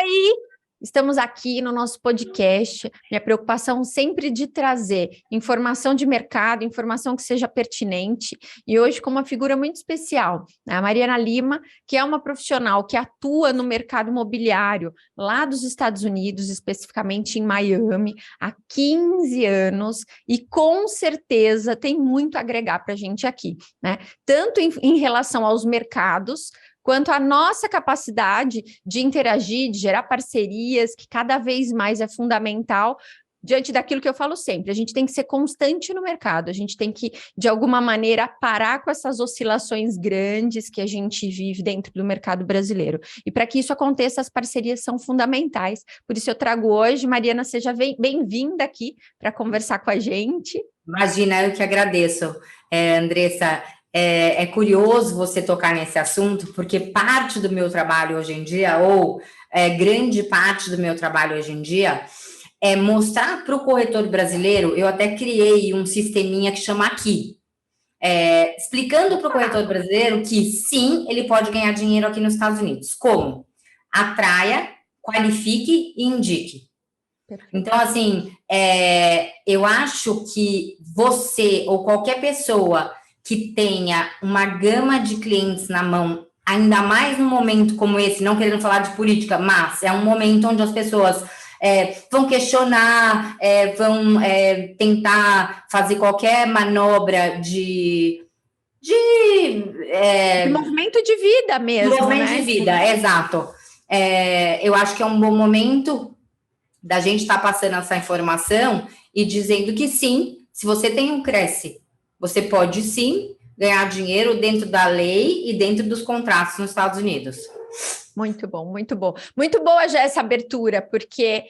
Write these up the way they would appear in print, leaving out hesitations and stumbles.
aí, estamos aqui no nosso podcast. Minha preocupação sempre de trazer informação de mercado, informação que seja pertinente, e hoje com uma figura muito especial, a Mariana Lima, que é uma profissional que atua no mercado imobiliário lá dos Estados Unidos, especificamente em Miami, há 15 anos, e com certeza tem muito a agregar para a gente aqui, né? Tanto em relação aos mercados, quanto à nossa capacidade de interagir, de gerar parcerias, que cada vez mais é fundamental diante daquilo que eu falo sempre. A gente tem que ser constante no mercado, a gente tem que, de alguma maneira, parar com essas oscilações grandes que a gente vive dentro do mercado brasileiro. E para que isso aconteça, as parcerias são fundamentais. Por isso eu trago hoje, Mariana, seja bem-vinda aqui para conversar com a gente. Imagina, eu que agradeço, Andressa. É curioso você tocar nesse assunto, porque parte do meu trabalho hoje em dia, ou grande parte do meu trabalho hoje em dia, é mostrar para o corretor brasileiro. Eu até criei um sisteminha que chama Aqui, explicando para o corretor brasileiro que sim, ele pode ganhar dinheiro aqui nos Estados Unidos. Como? Atraia, qualifique e indique. Então, assim, eu acho que você ou qualquer pessoa que tenha uma gama de clientes na mão, ainda mais num momento como esse, não querendo falar de política, mas é um momento onde as pessoas vão questionar, vão tentar fazer qualquer manobra de movimento de vida mesmo, movimento né? de vida, exato. Eu acho que é um bom momento da gente estar passando essa informação e dizendo que sim, se você tem um Cresce, você pode sim ganhar dinheiro dentro da lei e dentro dos contratos nos Estados Unidos. Muito bom, muito bom. Muito boa já essa abertura, porque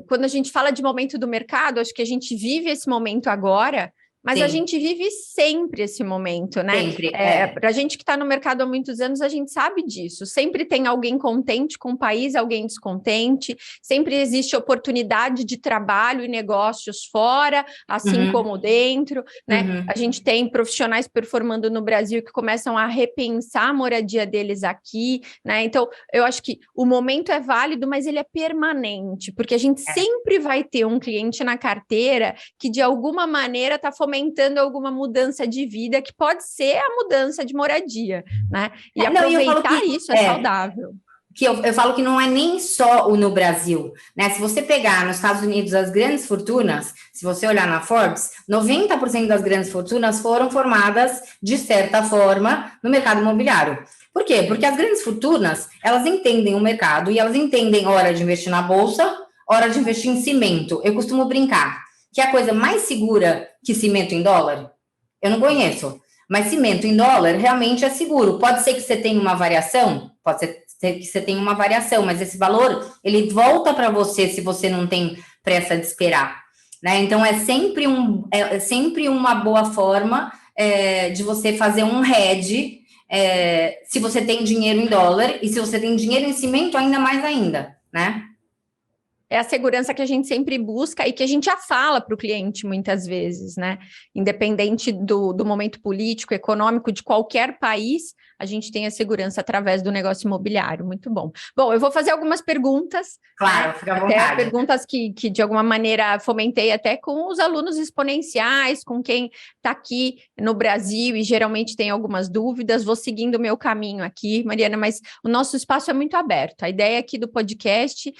quando a gente fala de momento do mercado, acho que a gente vive esse momento agora, mas Sim. A gente vive sempre esse momento, né? Sempre, Para a gente que está no mercado há muitos anos, a gente sabe disso. Sempre tem alguém contente com o país, alguém descontente, sempre existe oportunidade de trabalho e negócios fora, assim como dentro, né? A gente tem profissionais performando no Brasil que começam a repensar a moradia deles aqui, né? Então, eu acho que o momento é válido, mas ele é permanente, porque a gente sempre vai ter um cliente na carteira que, de alguma maneira, está fomentando alguma mudança de vida, que pode ser a mudança de moradia, né? E aproveitar isso é saudável. Que eu falo que não é nem só no Brasil, né? Se você pegar nos Estados Unidos as grandes fortunas, se você olhar na Forbes, 90% das grandes fortunas foram formadas, de certa forma, no mercado imobiliário. Por quê? Porque as grandes fortunas, elas entendem o mercado e elas entendem hora de investir na bolsa, hora de investir em cimento. Eu costumo brincar que a coisa mais segura que cimento em dólar, eu não conheço, mas cimento em dólar realmente é seguro. Pode ser que você tenha uma variação, pode ser que você tenha uma variação, mas esse valor, ele volta para você se você não tem pressa de esperar, né? Então, é sempre uma boa forma de você fazer um hedge, se você tem dinheiro em dólar, e se você tem dinheiro em cimento, ainda mais ainda, né? É a segurança que a gente sempre busca e que a gente já fala para o cliente muitas vezes, né? Independente do momento político, econômico de qualquer país, a gente tem a segurança através do negócio imobiliário. Muito bom. Bom, eu vou fazer algumas perguntas. Claro, fica à vontade. Até perguntas que de alguma maneira fomentei até com os alunos exponenciais, com quem está aqui no Brasil e geralmente tem algumas dúvidas. Vou seguindo o meu caminho aqui, Mariana, mas o nosso espaço é muito aberto. A ideia aqui do podcast,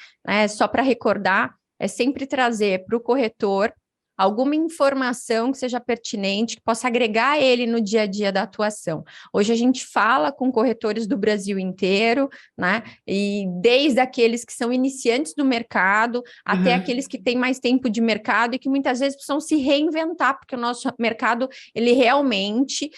só para recordar, é sempre trazer para o corretor alguma informação que seja pertinente, que possa agregar ele no dia a dia da atuação. Hoje a gente fala com corretores do Brasil inteiro, né? E desde aqueles que são iniciantes do mercado, até aqueles que têm mais tempo de mercado e que muitas vezes precisam se reinventar, porque o nosso mercado, ele realmente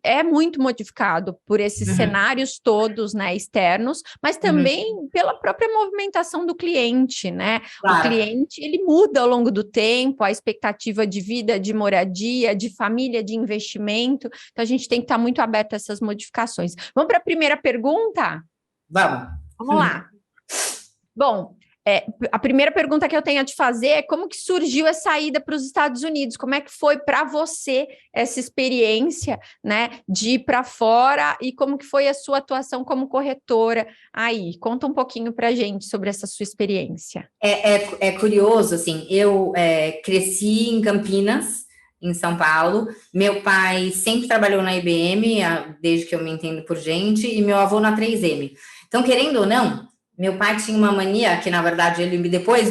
é muito modificado por esses cenários todos, né, externos, mas também pela própria movimentação do cliente, né? Claro. O cliente, ele muda ao longo do tempo, a expectativa de vida, de moradia, de família, de investimento. Então, a gente tem que estar muito aberto a essas modificações. Vamos para a primeira pergunta? Vamos. Vamos lá. Bom, A primeira pergunta que eu tenho a te fazer é como que surgiu essa ida para os Estados Unidos? Como é que foi para você essa experiência, né, de ir para fora e como que foi a sua atuação como corretora aí? Conta um pouquinho para a gente sobre essa sua experiência. É curioso, assim, eu cresci em Campinas, em São Paulo. Meu pai sempre trabalhou na IBM, desde que eu me entendo por gente, e meu avô na 3M. Então, querendo ou não, meu pai tinha uma mania, que na verdade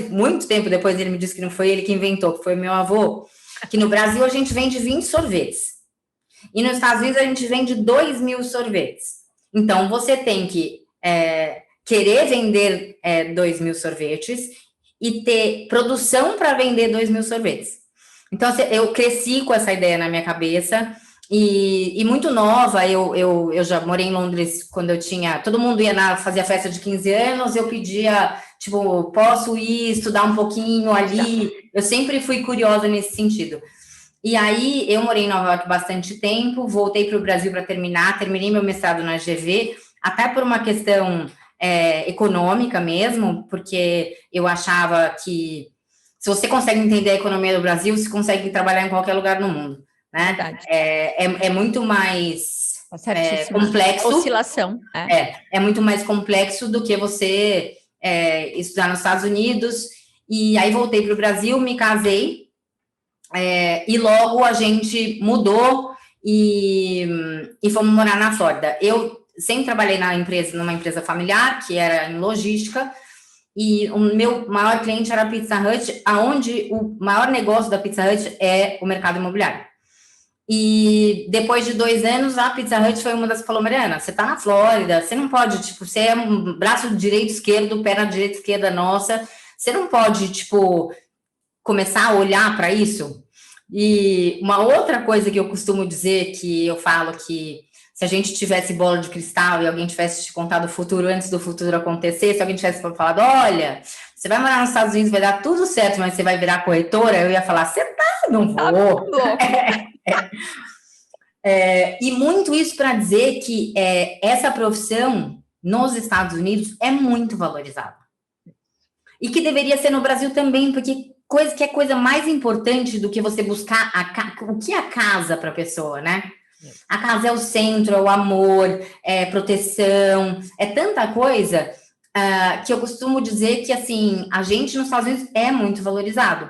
muito tempo depois, ele me disse que não foi ele que inventou, que foi meu avô, que no Brasil a gente vende 20 sorvetes. E nos Estados Unidos a gente vende 2.000 sorvetes. Então, você tem que querer vender 2.000 sorvetes e ter produção para vender 2.000 sorvetes. Então, eu cresci com essa ideia na minha cabeça. E muito nova, eu já morei em Londres quando eu tinha... Todo mundo fazia festa de 15 anos, eu pedia, tipo, posso ir estudar um pouquinho ali? Eu sempre fui curiosa nesse sentido. E aí, eu morei em Nova York bastante tempo, voltei para o Brasil para terminei meu mestrado na GV, até por uma questão econômica mesmo, porque eu achava que se você consegue entender a economia do Brasil, você consegue trabalhar em qualquer lugar no mundo. Né? É muito mais complexo. Oscilação. É muito mais complexo do que você estudar nos Estados Unidos. E aí voltei para o Brasil, me casei, e logo a gente mudou e fomos morar na Flórida. Eu sempre trabalhei numa empresa familiar, que era em logística, e o meu maior cliente era a Pizza Hut, onde o maior negócio da Pizza Hut é o mercado imobiliário. E depois de 2 anos, a Pizza Hut foi uma das que falou, Mariana, você tá na Flórida, você não pode, tipo, você é um braço direito, esquerdo, perna direita, esquerda nossa, você não pode, tipo, começar a olhar para isso? E uma outra coisa que eu costumo dizer, que eu falo que se a gente tivesse bola de cristal e alguém tivesse te contado o futuro antes do futuro acontecer, se alguém tivesse falado, olha, você vai morar nos Estados Unidos, vai dar tudo certo, mas você vai virar corretora, eu ia falar, você tá, não vou. E muito isso para dizer que essa profissão nos Estados Unidos é muito valorizada. E que deveria ser no Brasil também, porque é coisa mais importante do que você buscar o que é a casa para a pessoa, né? A casa é o centro, é o amor, é proteção, é tanta coisa que eu costumo dizer que, assim, a gente nos Estados Unidos é muito valorizado.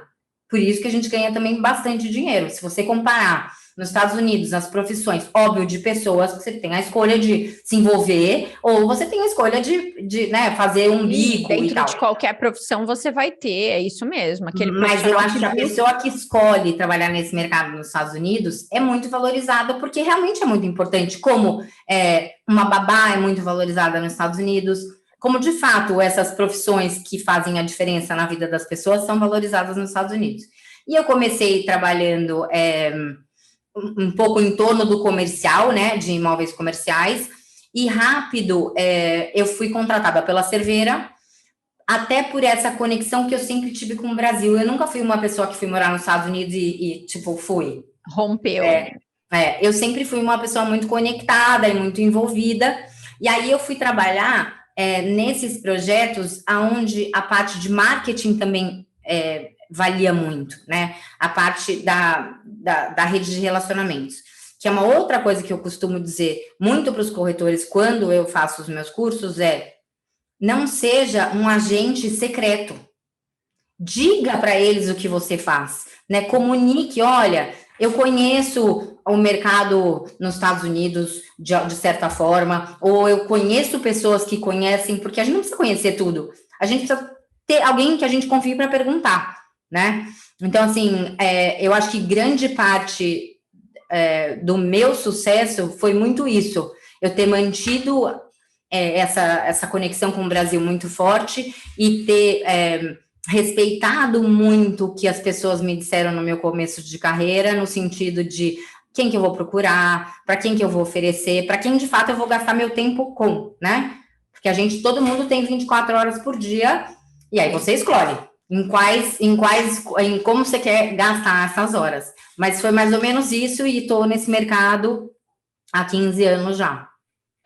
Por isso que a gente ganha também bastante dinheiro. Se você comparar nos Estados Unidos as profissões, óbvio, de pessoas que você tem a escolha de se envolver ou você tem a escolha de fazer um bico e tal. Dentro de qualquer profissão você vai ter, é isso mesmo. Mas eu acho que a pessoa que escolhe trabalhar nesse mercado nos Estados Unidos é muito valorizada porque realmente é muito importante, como uma babá é muito valorizada nos Estados Unidos, como de fato essas profissões que fazem a diferença na vida das pessoas são valorizadas nos Estados Unidos. E eu comecei trabalhando um pouco em torno do comercial, né, de imóveis comerciais, e rápido eu fui contratada pela Cerveira, até por essa conexão que eu sempre tive com o Brasil. Eu nunca fui uma pessoa que fui morar nos Estados Unidos e tipo, fui. Rompeu. Eu sempre fui uma pessoa muito conectada e muito envolvida, e aí eu fui trabalhar nesses projetos onde a parte de marketing também valia muito, né? A parte da rede de relacionamentos, que é uma outra coisa que eu costumo dizer muito para os corretores quando eu faço os meus cursos, não seja um agente secreto. Diga para eles o que você faz, né? Comunique, olha, eu conheço o mercado nos Estados Unidos de certa forma, ou eu conheço pessoas que conhecem, porque a gente não precisa conhecer tudo. A gente precisa ter alguém que a gente confie para perguntar, né? Então, assim, eu acho que grande parte do meu sucesso foi muito isso. Eu ter mantido essa conexão com o Brasil muito forte e ter respeitado muito o que as pessoas me disseram no meu começo de carreira, no sentido de quem que eu vou procurar, para quem que eu vou oferecer, para quem de fato eu vou gastar meu tempo com, né? Porque todo mundo tem 24 horas por dia, e aí você escolhe em como você quer gastar essas horas. Mas foi mais ou menos isso, e estou nesse mercado há 15 anos já.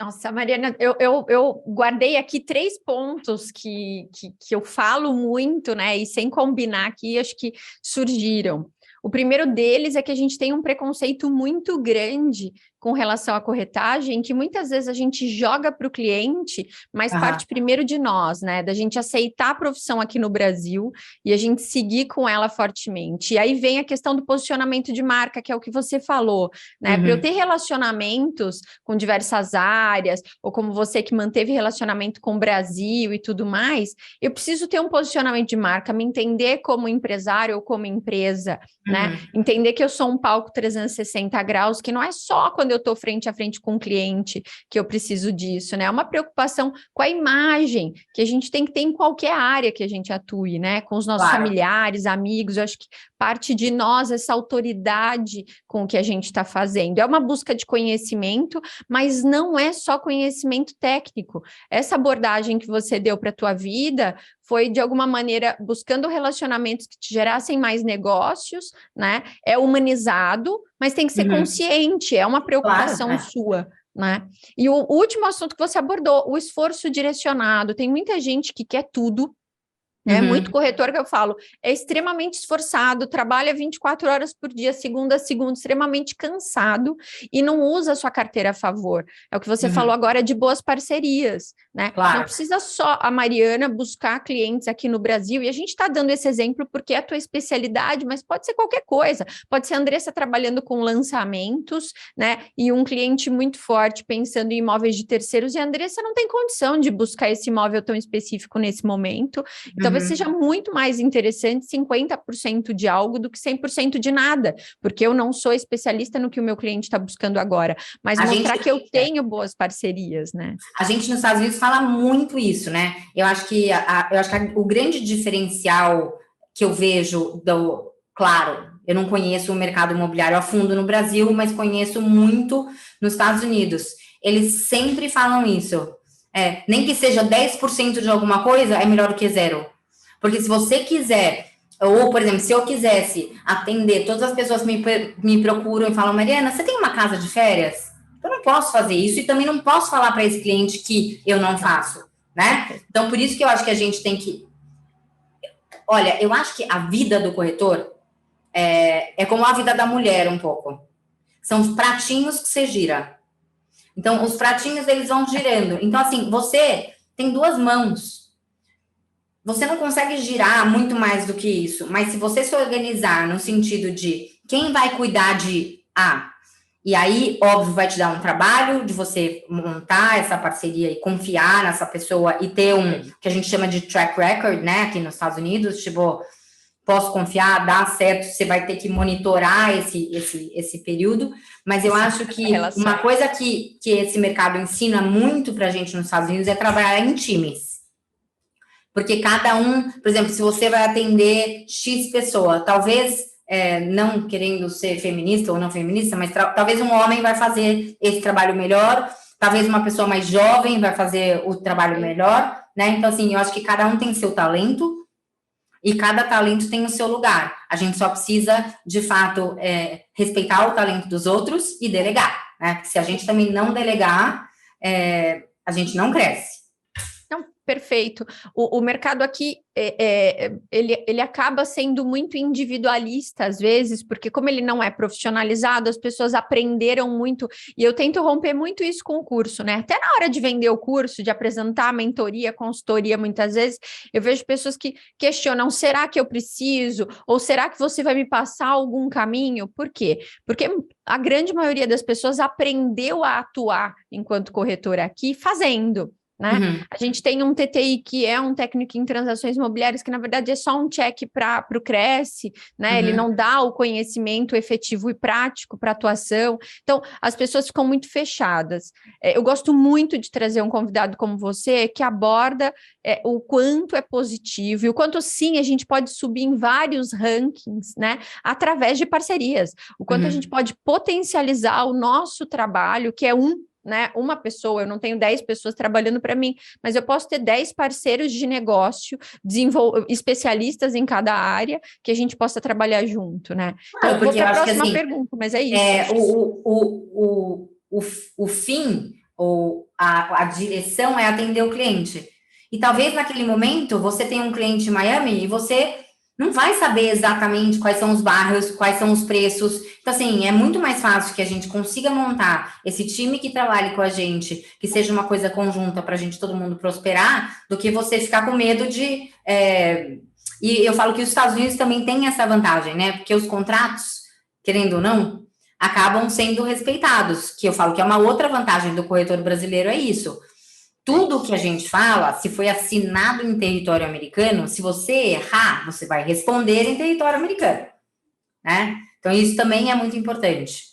Nossa, Mariana, eu guardei aqui 3 pontos que eu falo muito, né? E sem combinar aqui, acho que surgiram. O primeiro deles é que a gente tem um preconceito muito grande com relação à corretagem, que muitas vezes a gente joga para o cliente, mas parte primeiro de nós, né? Da gente aceitar a profissão aqui no Brasil e a gente seguir com ela fortemente. E aí vem a questão do posicionamento de marca, que é o que você falou, né? Para eu ter relacionamentos com diversas áreas, ou como você que manteve relacionamento com o Brasil e tudo mais, eu preciso ter um posicionamento de marca, me entender como empresário ou como empresa, né? Entender que eu sou um palco 360 graus, que não é só quando eu estou frente a frente com o cliente que eu preciso disso, né? É uma preocupação com a imagem que a gente tem que ter em qualquer área que a gente atue, né? Com os nossos familiares, amigos, eu acho que parte de nós essa autoridade com o que a gente está fazendo. É uma busca de conhecimento, mas não é só conhecimento técnico. Essa abordagem que você deu para a tua vida foi, de alguma maneira, buscando relacionamentos que te gerassem mais negócios, né? É humanizado, mas tem que ser consciente, é uma preocupação sua, né? E o último assunto que você abordou, o esforço direcionado. Tem muita gente que quer tudo, né? Muito corretor que eu falo, é extremamente esforçado, trabalha 24 horas por dia, segunda a segunda, extremamente cansado e não usa a sua carteira a favor. É o que você falou agora de boas parcerias, né? Não precisa só a Mariana buscar clientes aqui no Brasil, e a gente está dando esse exemplo porque é a tua especialidade, mas pode ser qualquer coisa, pode ser a Andressa trabalhando com lançamentos, né? E um cliente muito forte pensando em imóveis de terceiros, e a Andressa não tem condição de buscar esse imóvel tão específico nesse momento, então talvez seja muito mais interessante 50% de algo do que 100% de nada, porque eu não sou especialista no que o meu cliente está buscando agora, mas mostrar que eu tenho boas parcerias, né? A gente nos Estados Unidos fala muito isso, né? Eu acho que, o grande diferencial que eu vejo claro, eu não conheço o mercado imobiliário a fundo no Brasil, mas conheço muito nos Estados Unidos. Eles sempre falam isso. Nem que seja 10% de alguma coisa, é melhor do que zero. Porque se você quiser, ou, por exemplo, se eu quisesse atender todas as pessoas que me procuram e falam, Mariana, você tem uma casa de férias? Eu não posso fazer isso e também não posso falar para esse cliente que eu não faço, né? Então, por isso que eu acho que a gente tem que... Olha, eu acho que a vida do corretor é como a vida da mulher um pouco. São os pratinhos que você gira. Então, os pratinhos, eles vão girando. Então, assim, você tem 2 mãos. Você não consegue girar muito mais do que isso, mas se você se organizar no sentido de quem vai cuidar de e aí, óbvio, vai te dar um trabalho de você montar essa parceria e confiar nessa pessoa e ter que a gente chama de track record, né, aqui nos Estados Unidos, tipo, posso confiar, dá certo, você vai ter que monitorar esse período, mas eu acho que uma coisa que esse mercado ensina muito pra gente nos Estados Unidos é trabalhar em times. Porque cada um, por exemplo, se você vai atender X pessoa, talvez, não querendo ser feminista ou não feminista, mas talvez um homem vai fazer esse trabalho melhor, talvez uma pessoa mais jovem vai fazer o trabalho melhor, né? Então, assim, eu acho que cada um tem seu talento e cada talento tem o seu lugar. A gente só precisa, de fato, respeitar o talento dos outros e delegar, né? Porque se a gente também não delegar, a gente não cresce. Perfeito. O mercado aqui, ele acaba sendo muito individualista, às vezes, porque como ele não é profissionalizado, as pessoas aprenderam muito, e eu tento romper muito isso com o curso, né? Até na hora de vender o curso, de apresentar a mentoria, consultoria, muitas vezes, eu vejo pessoas que questionam, será que eu preciso? Ou será que você vai me passar algum caminho? Por quê? Porque a grande maioria das pessoas aprendeu a atuar enquanto corretora aqui, fazendo. Né? A gente tem um TTI que é um técnico em transações imobiliárias, que na verdade é só um check para o Cresce, né? Ele não dá o conhecimento efetivo e prático para atuação. Então, as pessoas ficam muito fechadas. Eu gosto muito de trazer um convidado como você, que aborda o quanto é positivo e o quanto, sim, a gente pode subir em vários rankings, né? Através de parcerias. O quanto a gente pode potencializar o nosso trabalho, que é né, uma pessoa, eu não tenho 10 pessoas trabalhando para mim, mas eu posso ter 10 parceiros de negócio, especialistas em cada área, que a gente possa trabalhar junto, né? Então, porque vou para a próxima que, assim, pergunta, mas é isso. O fim, ou a direção é atender o cliente. E talvez naquele momento você tenha um cliente em Miami e você não vai saber exatamente quais são os bairros, quais são os preços. Então, assim, é muito mais fácil que a gente consiga montar esse time que trabalhe com a gente, que seja uma coisa conjunta para a gente todo mundo prosperar, do que você ficar com medo de... E eu falo que os Estados Unidos também têm essa vantagem, né? Porque os contratos, querendo ou não, acabam sendo respeitados, que eu falo que é uma outra vantagem do corretor brasileiro, é isso. Tudo que a gente fala, se foi assinado em território americano, se você errar, você vai responder em território americano, né? Então, isso também é muito importante.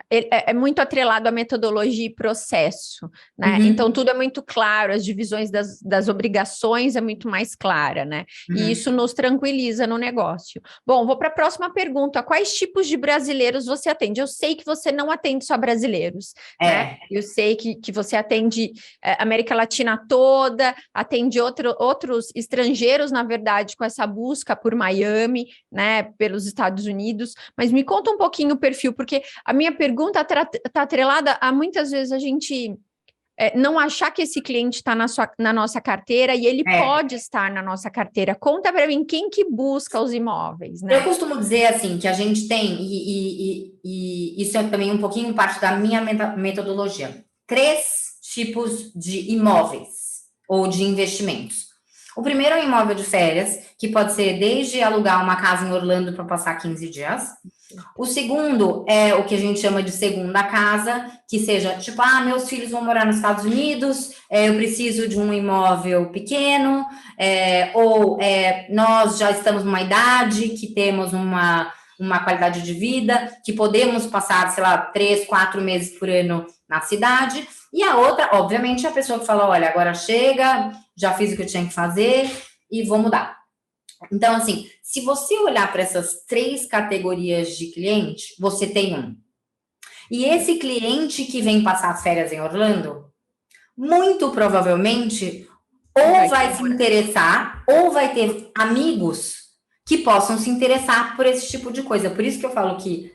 É muito atrelado à metodologia e processo, né? Uhum. Então, tudo é muito claro, as divisões das obrigações é muito mais clara, né? E isso nos tranquiliza no negócio. Bom, vou para a próxima pergunta. Quais tipos de brasileiros você atende? Eu sei que você não atende só brasileiros, né? Eu sei que você atende América Latina toda, atende outros estrangeiros, na verdade, com essa busca por Miami, né? Pelos Estados Unidos. Mas me conta um pouquinho o perfil, porque a minha pergunta está atrelada a muitas vezes a gente não achar que esse cliente está na nossa carteira e ele pode estar na nossa carteira. Conta para mim quem que busca os imóveis, né? Eu costumo dizer assim, que a gente tem, e isso é também um pouquinho parte da minha metodologia, 3 tipos de imóveis ou de investimentos. O primeiro é um imóvel de férias, que pode ser desde alugar uma casa em Orlando para passar 15 dias. O segundo é o que a gente chama de segunda casa, que seja tipo, meus filhos vão morar nos Estados Unidos, eu preciso de um imóvel pequeno, nós já estamos numa idade que temos uma qualidade de vida, que podemos passar, sei lá, 3, 4 meses por ano na cidade. E a outra, obviamente, é a pessoa que fala, olha, agora chega, já fiz o que eu tinha que fazer e vou mudar. Então, assim, se você olhar para essas 3 categorias de cliente, você tem um. E esse cliente que vem passar férias em Orlando, muito provavelmente, ou vai se interessar, ou vai ter amigos que possam se interessar por esse tipo de coisa. Por isso que eu falo que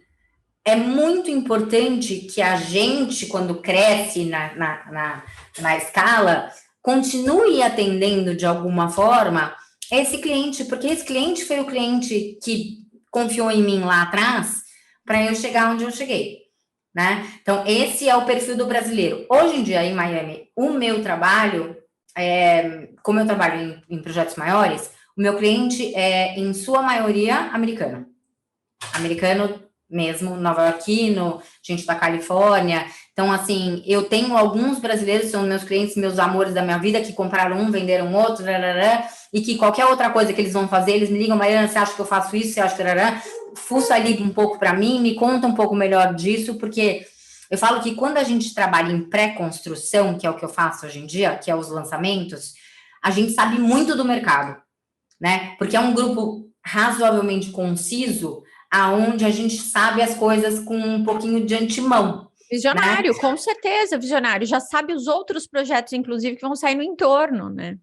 é muito importante que a gente, quando cresce na escala, continue atendendo de alguma forma esse cliente, porque esse cliente foi o cliente que confiou em mim lá atrás para eu chegar onde eu cheguei, né? Então, esse é o perfil do brasileiro. Hoje em dia, em Miami, o meu trabalho, como eu trabalho em projetos maiores, o meu cliente é, em sua maioria, americano. Americano mesmo, nova-iorquino, gente da Califórnia. Então, assim, eu tenho alguns brasileiros, são meus clientes, meus amores da minha vida, que compraram um, venderam outro, e que qualquer outra coisa que eles vão fazer, eles me ligam, Mariana, você acha que eu faço isso? Você acha que... Fuça ali um pouco para mim, me conta um pouco melhor disso, porque eu falo que quando a gente trabalha em pré-construção, que é o que eu faço hoje em dia, que é os lançamentos, a gente sabe muito do mercado, né? Porque é um grupo razoavelmente conciso, aonde a gente sabe as coisas com um pouquinho de antemão. Visionário, né? Com certeza, visionário. Já sabe os outros projetos, inclusive, que vão sair no entorno, né?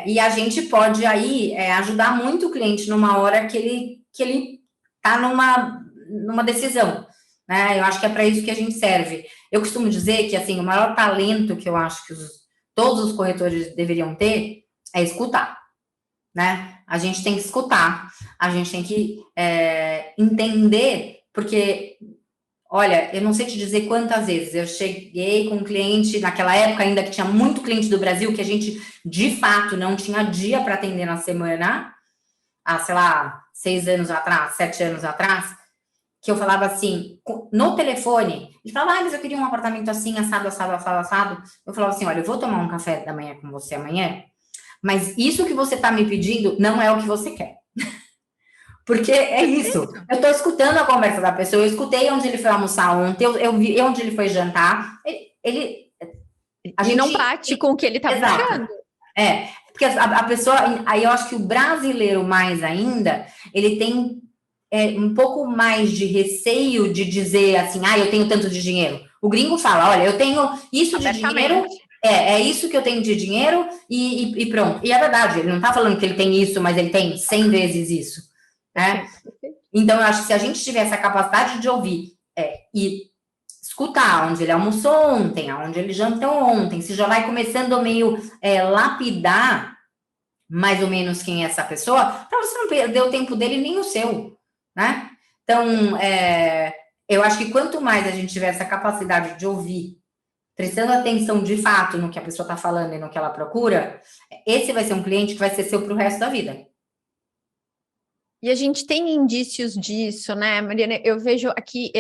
E a gente pode aí ajudar muito o cliente numa hora que ele está numa decisão, né? Eu acho que é para isso que a gente serve. Eu costumo dizer que, assim, o maior talento que eu acho que todos os corretores deveriam ter é escutar, né? A gente tem que escutar, a gente tem que entender, porque, olha, eu não sei te dizer quantas vezes eu cheguei com um cliente, naquela época ainda que tinha muito cliente do Brasil, que a gente, de fato, não tinha dia para atender na semana, há, sei lá, 6 anos atrás, 7 anos atrás, que eu falava assim, no telefone, ele falava, mas eu queria um apartamento assim, assado, assado, assado, assado. Eu falava assim, olha, eu vou tomar um café da manhã com você amanhã, mas isso que você está me pedindo não é o que você quer. Porque é isso. Eu estou escutando a conversa da pessoa, eu escutei onde ele foi almoçar ontem, eu vi onde ele foi jantar. A gente não bate com o que ele está buscando. Porque a pessoa, aí eu acho que o brasileiro mais ainda, ele tem um pouco mais de receio de dizer assim, eu tenho tanto de dinheiro. O gringo fala, olha, eu tenho isso de dinheiro, é isso que eu tenho de dinheiro e pronto. E é verdade, ele não está falando que ele tem isso, mas ele tem 100 vezes isso. Né? Então, eu acho que se a gente tiver essa capacidade de ouvir e escutar onde ele almoçou ontem, aonde ele jantou ontem, se já vai começando a meio lapidar mais ou menos quem é essa pessoa, para você não perder o tempo dele nem o seu, né? Então, eu acho que quanto mais a gente tiver essa capacidade de ouvir, prestando atenção de fato no que a pessoa está falando e no que ela procura, esse vai ser um cliente que vai ser seu para o resto da vida. E a gente tem indícios disso, né, Mariana? Eu vejo aqui,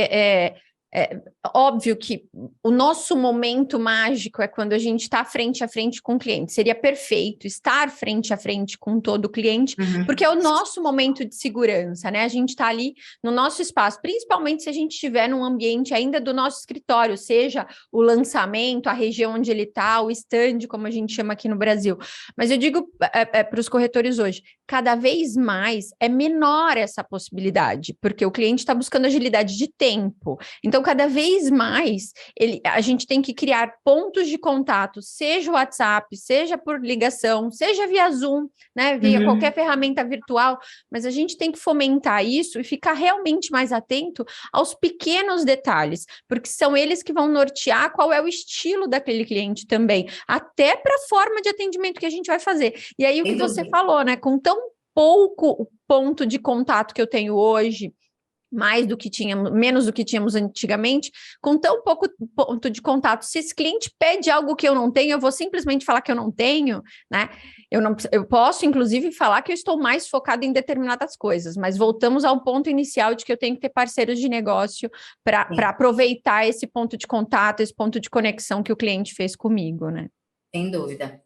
óbvio que o nosso momento mágico é quando a gente está frente a frente com o cliente. Seria perfeito estar frente a frente com todo o cliente, porque é o nosso momento de segurança, né? A gente está ali no nosso espaço, principalmente se a gente estiver num ambiente ainda do nosso escritório, seja o lançamento, a região onde ele está, o stand, como a gente chama aqui no Brasil. Mas eu digo para os corretores hoje, cada vez mais é menor essa possibilidade, porque o cliente está buscando agilidade de tempo. Então, cada vez mais, a gente tem que criar pontos de contato, seja o WhatsApp, seja por ligação, seja via Zoom, né, via qualquer ferramenta virtual, mas a gente tem que fomentar isso e ficar realmente mais atento aos pequenos detalhes, porque são eles que vão nortear qual é o estilo daquele cliente também, até para a forma de atendimento que a gente vai fazer. E aí, o que você falou, né, com tão pouco ponto de contato que eu tenho hoje, menos do que tínhamos antigamente, com tão pouco ponto de contato. Se esse cliente pede algo que eu não tenho, eu vou simplesmente falar que eu não tenho, né? Eu posso, inclusive, falar que eu estou mais focada em determinadas coisas, mas voltamos ao ponto inicial de que eu tenho que ter parceiros de negócio para aproveitar esse ponto de contato, esse ponto de conexão que o cliente fez comigo, né? Sem dúvida.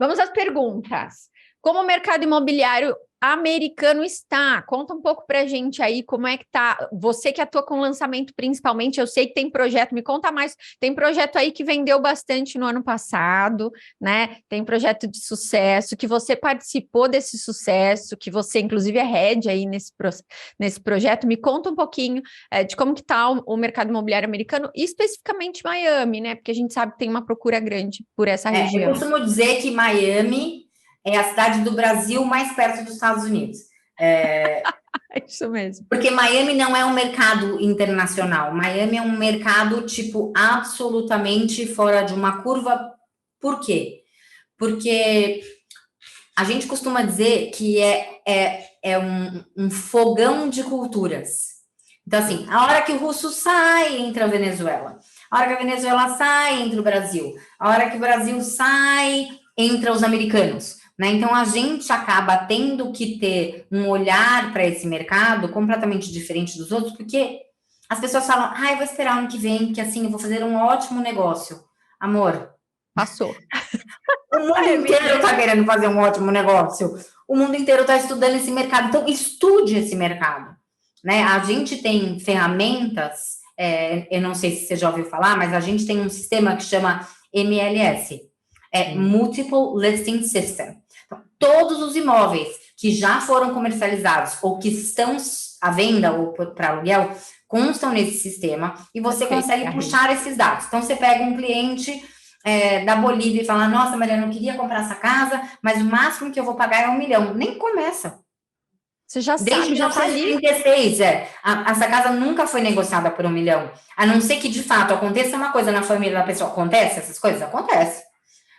Vamos às perguntas. Como o mercado imobiliário americano está? Conta um pouco para a gente aí como é que tá. Você que atua com lançamento principalmente, eu sei que tem projeto, me conta mais. Tem projeto aí que vendeu bastante no ano passado, né? Tem projeto de sucesso, que você participou desse sucesso, que você inclusive é head aí nesse projeto. Me conta um pouquinho de como que está o mercado imobiliário americano, e especificamente Miami, né? Porque a gente sabe que tem uma procura grande por essa região. Eu costumo dizer que Miami é a cidade do Brasil mais perto dos Estados Unidos. Isso mesmo. Porque Miami não é um mercado internacional. Miami é um mercado, tipo, absolutamente fora de uma curva. Por quê? Porque a gente costuma dizer que é um fogão de culturas. Então, assim, a hora que o russo sai, entra a Venezuela. A hora que a Venezuela sai, entra o Brasil. A hora que o Brasil sai, entra os americanos. Né? Então, a gente acaba tendo que ter um olhar para esse mercado completamente diferente dos outros, porque as pessoas falam, eu vou esperar ano que vem, que assim, eu vou fazer um ótimo negócio. Amor. Passou. O mundo inteiro está querendo fazer um ótimo negócio. O mundo inteiro está estudando esse mercado. Então, estude esse mercado. Né? A gente tem ferramentas, eu não sei se você já ouviu falar, mas a gente tem um sistema que chama MLS, Multiple Listing System. Então, todos os imóveis que já foram comercializados ou que estão à venda ou para aluguel constam nesse sistema e você consegue puxar esses dados. Então, você pega um cliente da Bolívia e fala, nossa, Mariana, eu queria comprar essa casa, mas o máximo que eu vou pagar é 1 milhão. Nem começa. Você já sabe, desde já está ali. 1936, essa casa nunca foi negociada por 1 milhão. A não ser que, de fato, aconteça uma coisa na família da pessoa. Acontece essas coisas? Acontece.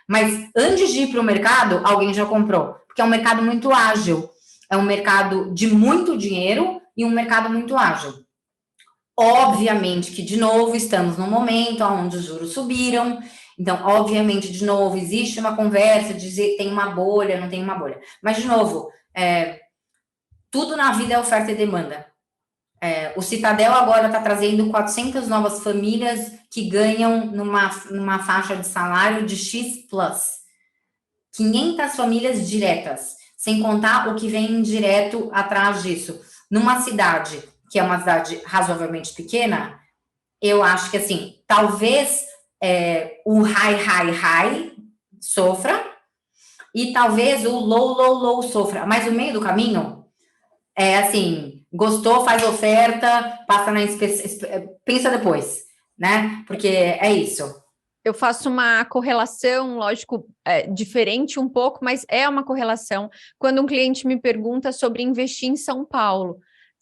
Mas antes de ir para o mercado, alguém já comprou. Porque é um mercado muito ágil. É um mercado de muito dinheiro e um mercado muito ágil. Obviamente que, de novo, estamos num momento onde os juros subiram. Então, obviamente, de novo, existe uma conversa de dizer que tem uma bolha, não tem uma bolha. Mas, de novo, tudo na vida é oferta e demanda. O Citadel agora está trazendo 400 novas famílias que ganham numa faixa de salário de X+. 500 famílias diretas, sem contar o que vem direto atrás disso. Numa cidade, que é uma cidade razoavelmente pequena, eu acho que, assim, talvez o high sofra e talvez o low sofra. Mas o meio do caminho assim, gostou, faz oferta, passa na pensa depois, né? Porque é isso. Eu faço uma correlação, lógico, diferente um pouco, mas é uma correlação. Quando um cliente me pergunta sobre investir em São Paulo,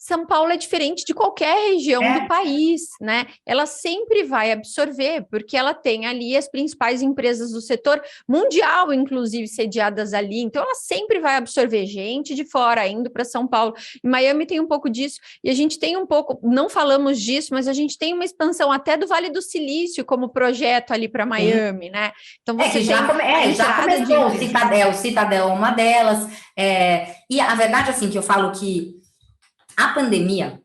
São Paulo é diferente de qualquer região do país, né? Ela sempre vai absorver, porque ela tem ali as principais empresas do setor mundial, inclusive, sediadas ali. Então, ela sempre vai absorver gente de fora indo para São Paulo. Em Miami tem um pouco disso, e a gente tem um pouco, não falamos disso, mas a gente tem uma expansão até do Vale do Silício como projeto ali para Miami, né? Então, você já começou, o Citadel é uma delas. E a verdade, assim, que eu falo que a pandemia,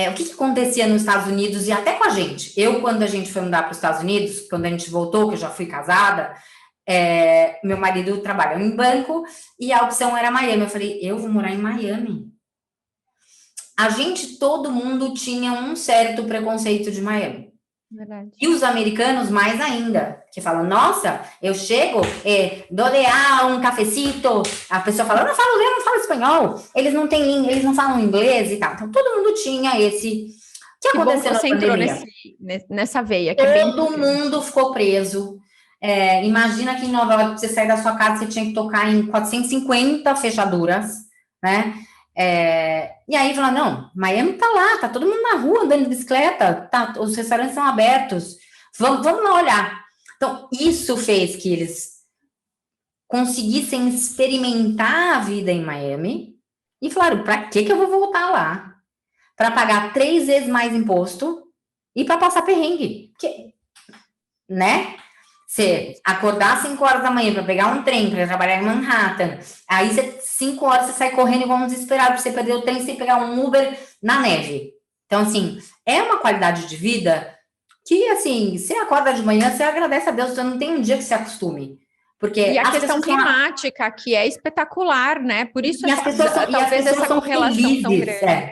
o que acontecia nos Estados Unidos e até com a gente? Quando a gente foi mudar para os Estados Unidos, quando a gente voltou, que eu já fui casada, meu marido trabalha em banco e a opção era Miami. Eu falei, eu vou morar em Miami. Todo mundo tinha um certo preconceito de Miami. Verdade. E os americanos mais ainda, que falam, nossa, eu chego, um cafecito, a pessoa fala, eu não falo espanhol, eles não falam inglês e tal. Então, todo mundo tinha esse... O que aconteceu na pandemia? Nessa veia. Todo mundo ficou preso. Imagina que em Nova York, você sair da sua casa, você tinha que tocar em 450 fechaduras, né? E aí fala, não, Miami tá lá, tá todo mundo na rua andando de bicicleta, os restaurantes são abertos, vamos lá olhar. Então, isso fez que eles conseguissem experimentar a vida em Miami e falaram, para que eu vou voltar lá? Para pagar 3 vezes mais imposto e para passar perrengue, né? Você acordar às 5 horas da manhã para pegar um trem para trabalhar em Manhattan, aí 5 horas você sai correndo igual um desesperado para você perder o trem sem pegar um Uber na neve. Então, assim, é uma qualidade de vida que, assim, você acorda de manhã, você agradece a Deus, você não tem um dia que se acostume. Porque e a questão climática, que é espetacular, né? Por isso, talvez essa correlação tão grande.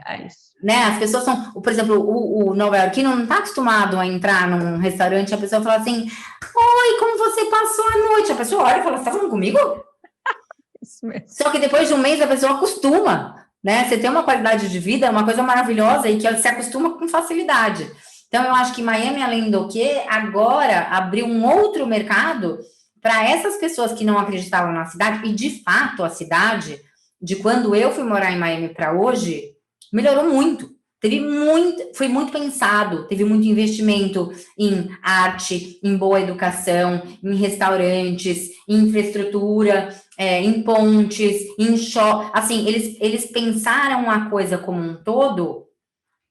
Né? As pessoas são, por exemplo, o nova-iorquino não está acostumado a entrar num restaurante e a pessoa fala assim, oi, como você passou a noite? A pessoa olha e fala, você está falando comigo? Isso mesmo. Só que depois de um mês a pessoa acostuma, né? Você tem uma qualidade de vida, é uma coisa maravilhosa e que ela se acostuma com facilidade. Então, eu acho que Miami, além do que, agora abriu um outro mercado para essas pessoas que não acreditavam na cidade, e de fato a cidade, de quando eu fui morar em Miami para hoje, melhorou muito. Foi muito pensado, teve muito investimento em arte, em boa educação, em restaurantes, em infraestrutura, em pontes, em shopping. Assim, eles pensaram a coisa como um todo,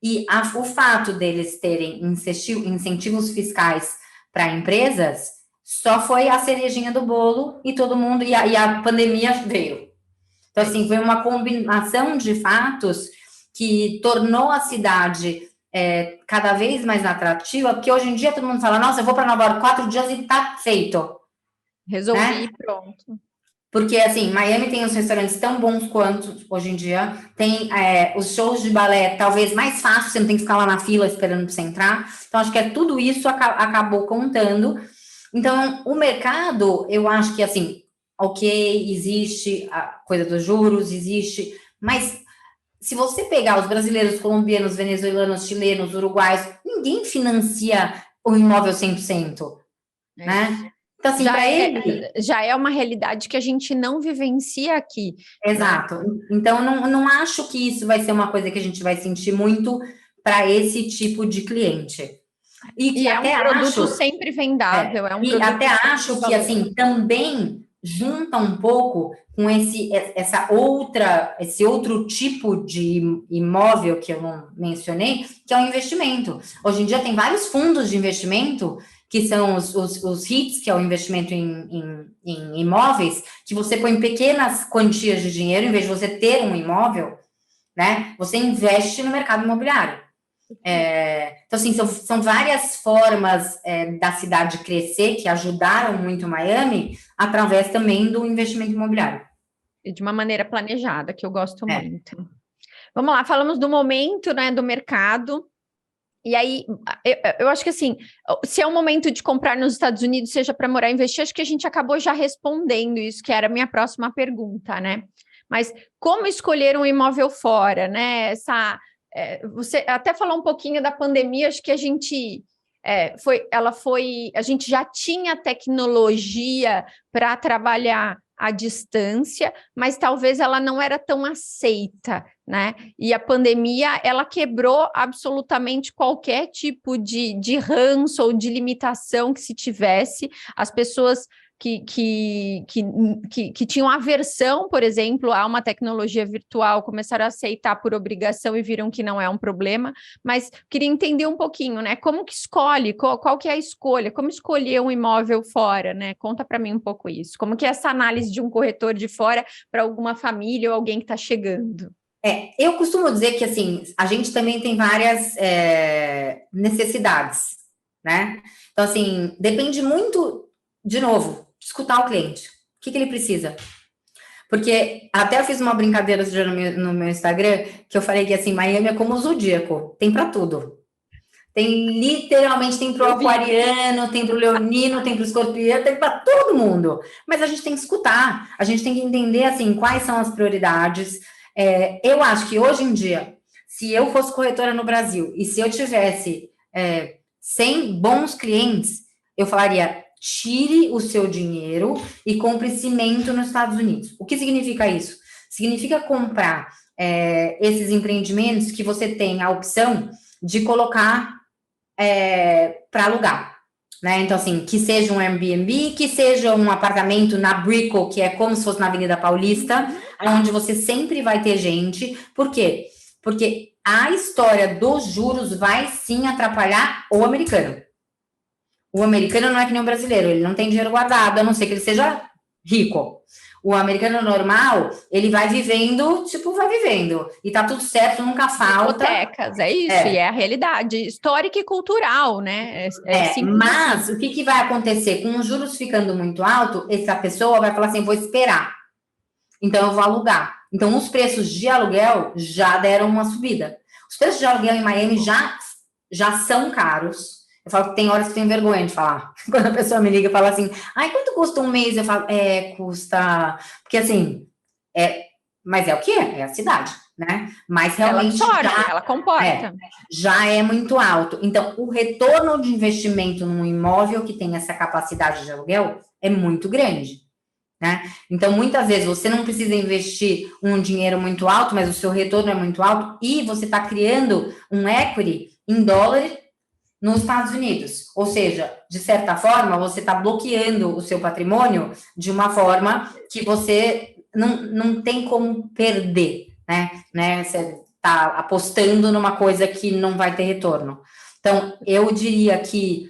e o fato deles terem incentivos fiscais para empresas só foi a cerejinha do bolo e todo mundo, e a pandemia veio. Então, assim, foi uma combinação de fatos que tornou a cidade cada vez mais atrativa, porque hoje em dia todo mundo fala, nossa, eu vou para Nova York 4 dias e tá feito. Resolvi, né? Pronto. Porque, assim, Miami tem os restaurantes tão bons quanto hoje em dia, tem os shows de balé talvez mais fácil, você não tem que ficar lá na fila esperando para você entrar. Então, acho que tudo isso acabou contando. Então, o mercado, eu acho que, assim, ok, existe a coisa dos juros, existe, mas se você pegar os brasileiros, colombianos, venezuelanos, chilenos, uruguaios, ninguém financia o imóvel 100%, né? Então, assim, já é uma realidade que a gente não vivencia aqui. Exato. Né? Então, não acho que isso vai ser uma coisa que a gente vai sentir muito para esse tipo de cliente. E é um produto sempre vendável. E até acho que, assim, também junta um pouco com esse outro tipo de imóvel que eu não mencionei, que é o investimento. Hoje em dia tem vários fundos de investimento, que são os REITs, que é o investimento em imóveis, que você põe pequenas quantias de dinheiro, em vez de você ter um imóvel, né? Você investe no mercado imobiliário. Então, assim, são várias formas da cidade crescer que ajudaram muito Miami através também do investimento imobiliário. E de uma maneira planejada, que eu gosto muito. Vamos lá, falamos do momento, né, do mercado. E aí, eu acho que assim, se é um momento de comprar nos Estados Unidos, seja para morar e investir, acho que a gente acabou já respondendo isso, que era a minha próxima pergunta, né? Mas como escolher um imóvel fora, né? Você até falou um pouquinho da pandemia, acho que a gente A gente já tinha tecnologia para trabalhar à distância, mas talvez ela não era tão aceita, né? E a pandemia, ela quebrou absolutamente qualquer tipo de ranço ou de limitação que se tivesse. As pessoas que tinham aversão, por exemplo, a uma tecnologia virtual, começaram a aceitar por obrigação e viram que não é um problema, mas queria entender um pouquinho, né? Como que escolhe, qual que é a escolha, como escolher um imóvel fora, né? Conta para mim um pouco isso. Como que é essa análise de um corretor de fora para alguma família ou alguém que está chegando? Eu costumo dizer que, assim, a gente também tem várias necessidades, né? Então, assim, depende muito, de novo, de escutar o cliente. O que ele precisa? Porque até eu fiz uma brincadeira no meu Instagram, que eu falei que, assim, Miami é como o Zodíaco, tem para tudo. Literalmente, tem para o aquariano, tem para o leonino, tem para o escorpião, tem para todo mundo. Mas a gente tem que escutar, a gente tem que entender, assim, quais são as prioridades. Eu acho que hoje em dia, se eu fosse corretora no Brasil e se eu tivesse 100 bons clientes, eu falaria, tire o seu dinheiro e compre cimento nos Estados Unidos. O que significa isso? Significa comprar esses empreendimentos que você tem a opção de colocar para alugar. Né? Então, assim, que seja um Airbnb, que seja um apartamento na Brickell, que é como se fosse na Avenida Paulista, onde você sempre vai ter gente. Por quê? Porque a história dos juros vai sim atrapalhar o americano. O americano não é que nem o brasileiro, ele não tem dinheiro guardado, a não ser que ele seja rico. O americano normal, ele vai vivendo, vai vivendo. E tá tudo certo, nunca falta. Hipotecas, é isso, e é a realidade histórica e cultural, né? Mas assim. O que vai acontecer? Com os juros ficando muito alto, essa pessoa vai falar assim, vou esperar. Então, eu vou alugar. Então, os preços de aluguel já deram uma subida. Os preços de aluguel em Miami já são caros. Eu falo que tem horas que eu tenho vergonha de falar. Quando a pessoa me liga e fala assim, ai, quanto custa um mês? Eu falo, custa... Porque assim, mas é o que é? É a cidade, né? Mas realmente ela comporta. Já é muito alto. Então, o retorno de investimento num imóvel que tem essa capacidade de aluguel é muito grande, né? Então, muitas vezes, você não precisa investir um dinheiro muito alto, mas o seu retorno é muito alto e você está criando um equity em dólar nos Estados Unidos. Ou seja, de certa forma, você está bloqueando o seu patrimônio de uma forma que você não tem como perder, né? Você está apostando numa coisa que não vai ter retorno. Então, eu diria que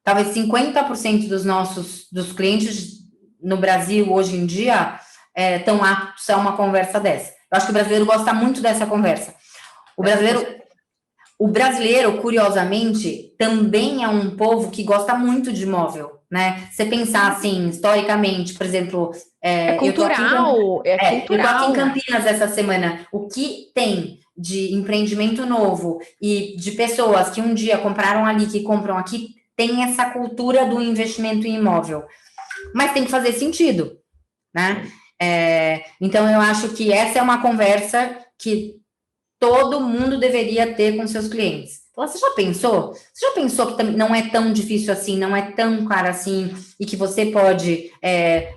talvez 50% dos clientes no Brasil, hoje em dia, estão aptos a uma conversa dessa. Eu acho que o brasileiro gosta muito dessa conversa. O brasileiro, curiosamente, também é um povo que gosta muito de imóvel, né? Você pensar assim, historicamente, por exemplo... cultural, eu tô aqui em Campinas essa semana. O que tem de empreendimento novo e de pessoas que um dia compraram ali, que compram aqui, tem essa cultura do investimento em imóvel. Mas tem que fazer sentido, né? Então, eu acho que essa é uma conversa que todo mundo deveria ter com seus clientes. Você já pensou? Você já pensou que não é tão difícil assim, não é tão caro assim, e que você pode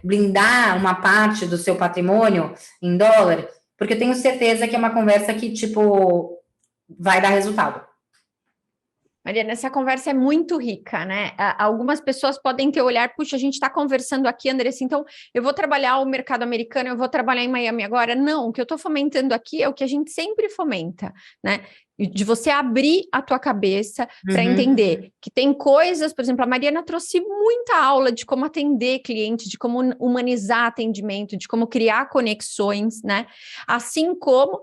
blindar uma parte do seu patrimônio em dólar? Porque eu tenho certeza que é uma conversa que, vai dar resultado. Mariana, essa conversa é muito rica, né? Algumas pessoas podem ter olhar, puxa, a gente está conversando aqui, Andressa, então eu vou trabalhar o mercado americano, eu vou trabalhar em Miami agora. Não, o que eu estou fomentando aqui é o que a gente sempre fomenta, né? De você abrir a tua cabeça para entender que tem coisas, por exemplo, a Mariana trouxe muita aula de como atender cliente, de como humanizar atendimento, de como criar conexões, né? Assim como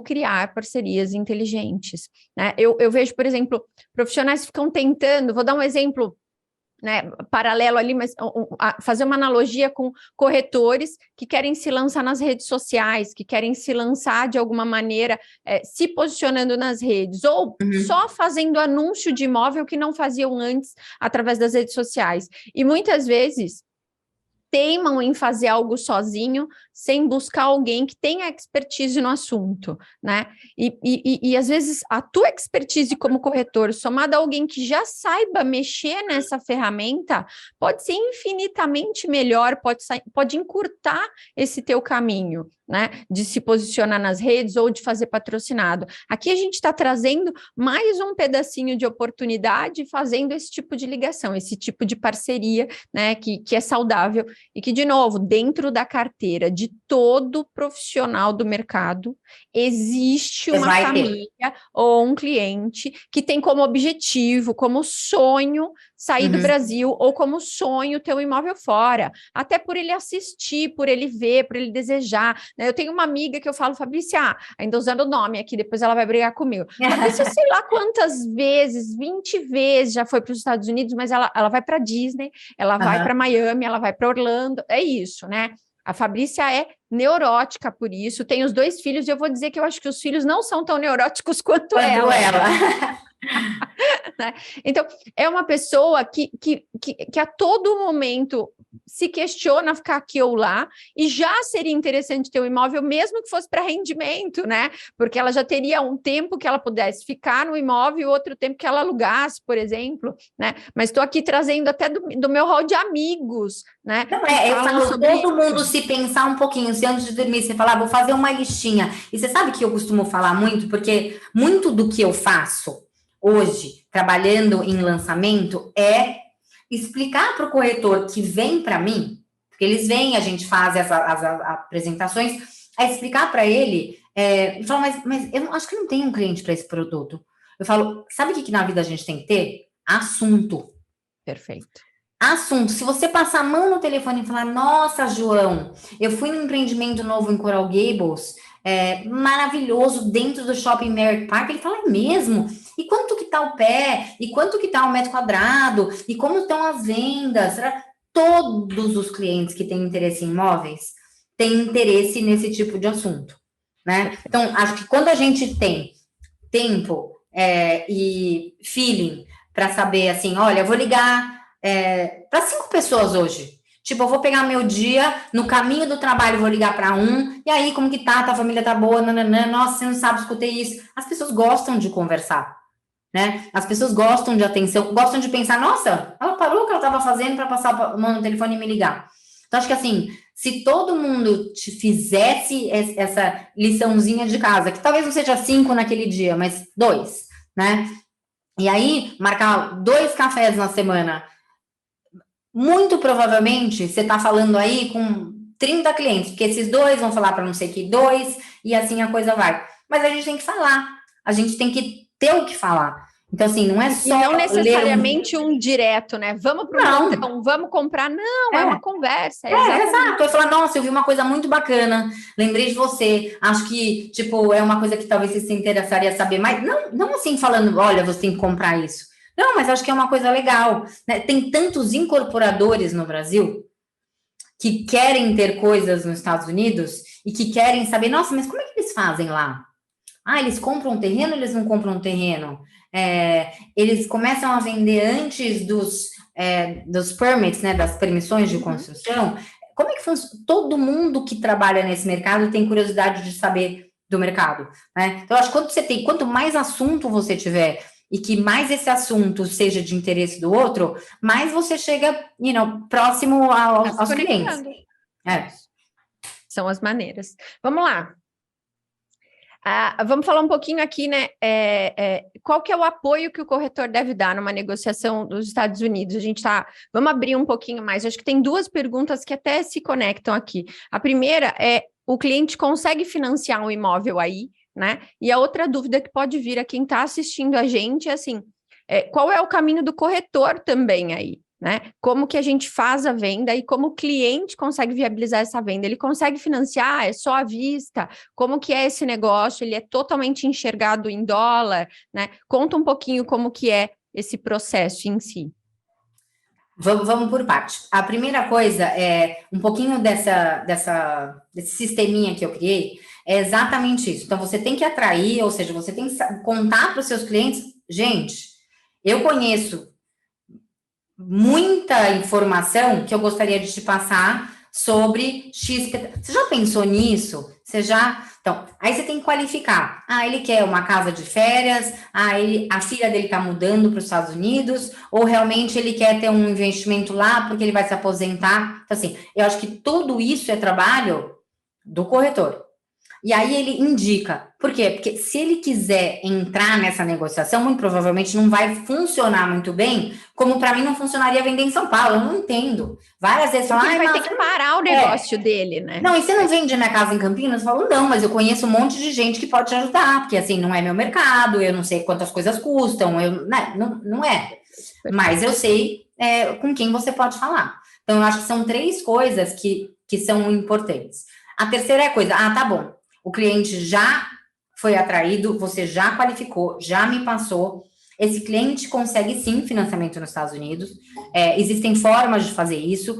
criar parcerias inteligentes, né? Eu vejo, por exemplo, profissionais que ficam tentando, vou dar um exemplo, né, paralelo ali, mas fazer uma analogia com corretores que querem se lançar nas redes sociais, que querem se lançar de alguma maneira, se posicionando nas redes, ou só fazendo anúncio de imóvel que não faziam antes através das redes sociais. E muitas vezes teimam em fazer algo sozinho, sem buscar alguém que tenha expertise no assunto, né? E às vezes a tua expertise como corretor, somada a alguém que já saiba mexer nessa ferramenta, pode ser infinitamente melhor, pode encurtar esse teu caminho, né? De se posicionar nas redes ou de fazer patrocinado. Aqui a gente está trazendo mais um pedacinho de oportunidade, fazendo esse tipo de ligação, esse tipo de parceria, né? Que é saudável e que, de novo, dentro da carteira de todo profissional do mercado, existe uma família ou um cliente que tem como objetivo, como sonho, sair do Brasil, ou como sonho ter um imóvel fora, até por ele assistir, por ele ver, por ele desejar, né? Eu tenho uma amiga que eu falo, Fabrícia, ainda usando o nome aqui, depois ela vai brigar comigo. Fabrícia, sei lá quantas vezes, 20 vezes já foi para os Estados Unidos, mas ela vai para Disney, ela vai para Miami, ela vai para Orlando, é isso, né? A Fabrícia é neurótica por isso, tem os 2 filhos, e eu vou dizer que eu acho que os filhos não são tão neuróticos quanto ela. Né? Então, é uma pessoa que a todo momento se questiona ficar aqui ou lá, e já seria interessante ter um imóvel, mesmo que fosse para rendimento, né? Porque ela já teria um tempo que ela pudesse ficar no imóvel e outro tempo que ela alugasse, por exemplo, né? Mas estou aqui trazendo até do meu hall de amigos, né? Não eu falo, sobre todo mundo se pensar um pouquinho, se antes de dormir você falar, vou fazer uma listinha. E você sabe que eu costumo falar muito, porque muito do que eu faço hoje, trabalhando em lançamento, é explicar para o corretor que vem para mim, porque eles vêm, a gente faz as apresentações, é explicar para ele, e falar, mas eu acho que não tem um cliente para esse produto. Eu falo, sabe o que na vida a gente tem que ter? Assunto. Perfeito. Assunto. Se você passar a mão no telefone e falar, nossa, João, eu fui num empreendimento novo em Coral Gables, maravilhoso, dentro do Shopping Merritt Park, ele fala, é mesmo? E quanto que tá o pé? E quanto que tá o metro quadrado? E como estão as vendas? Todos os clientes que têm interesse em imóveis têm interesse nesse tipo de assunto, né? Então, acho que quando a gente tem tempo e feeling para saber, assim, olha, eu vou ligar para 5 pessoas hoje. Tipo, eu vou pegar meu dia, no caminho do trabalho vou ligar para um, e aí, como que tá? Tua família tá boa? Nananã, nossa, você não sabe, escutei isso. As pessoas gostam de conversar, né? As pessoas gostam de atenção, gostam de pensar, nossa, ela parou o que ela estava fazendo para passar a mão no telefone e me ligar. Então, acho que assim, se todo mundo te fizesse essa liçãozinha de casa, que talvez não seja 5 naquele dia, mas 2, né? E aí, marcar 2 cafés na semana, muito provavelmente você está falando aí com 30 clientes, porque esses 2 vão falar para não sei que 2, e assim a coisa vai. Mas a gente tem que falar, a gente tem que ter o que falar. Então, assim, não é só. E não necessariamente um direto, né? Vamos para um plantão, vamos comprar. Não, é uma conversa. Exato. Eu falo, nossa, eu vi uma coisa muito bacana, lembrei de você. Acho que, tipo, é uma coisa que talvez você se interessaria a saber mais. Não assim falando, olha, você tem que comprar isso. Não, mas acho que é uma coisa legal, né? Tem tantos incorporadores no Brasil que querem ter coisas nos Estados Unidos e que querem saber, nossa, mas como é que eles fazem lá? Ah, eles compram um terreno, eles não compram um terreno? Eles começam a vender antes dos permits, né, das permissões de construção. Como é que funciona? Todo mundo que trabalha nesse mercado tem curiosidade de saber do mercado, né? Então, eu acho que quanto mais assunto você tiver e que mais esse assunto seja de interesse do outro, mais você chega, próximo aos clientes. São as maneiras. Vamos lá. Vamos falar um pouquinho aqui, né? Qual que é o apoio que o corretor deve dar numa negociação dos Estados Unidos? Vamos abrir um pouquinho mais. Acho que tem 2 perguntas que até se conectam aqui. A primeira é: o cliente consegue financiar um imóvel aí, né? E a outra dúvida que pode vir a quem está assistindo a gente é assim: qual é o caminho do corretor também aí? Né? Como que a gente faz a venda e como o cliente consegue viabilizar essa venda? Ele consegue financiar? É só à vista? Como que é esse negócio? Ele é totalmente enxergado em dólar, né? Conta um pouquinho como que é esse processo em si. Vamos por parte. A primeira coisa é um pouquinho desse sisteminha que eu criei, é exatamente isso. Então, você tem que atrair, ou seja, você tem que contar para os seus clientes, gente, eu conheço muita informação que eu gostaria de te passar sobre X. Você já pensou nisso? Então, aí você tem que qualificar. Ah, ele quer uma casa de férias, a filha dele está mudando para os Estados Unidos, ou realmente ele quer ter um investimento lá porque ele vai se aposentar. Então, assim, eu acho que tudo isso é trabalho do corretor. E aí ele indica. Por quê? Porque se ele quiser entrar nessa negociação, muito provavelmente não vai funcionar muito bem, como para mim não funcionaria vender em São Paulo. Eu não entendo. Várias vezes falam, ele vai ter que parar o negócio dele, né? Não, e você não vende minha casa em Campinas? Eu falo, não, mas eu conheço um monte de gente que pode te ajudar, porque assim, não é meu mercado, eu não sei quantas coisas custam, não é. Mas eu sei com quem você pode falar. Então, eu acho que são 3 coisas que são importantes. A terceira coisa, tá bom. O cliente já foi atraído, você já qualificou, já me passou. Esse cliente consegue sim financiamento nos Estados Unidos. Existem formas de fazer isso.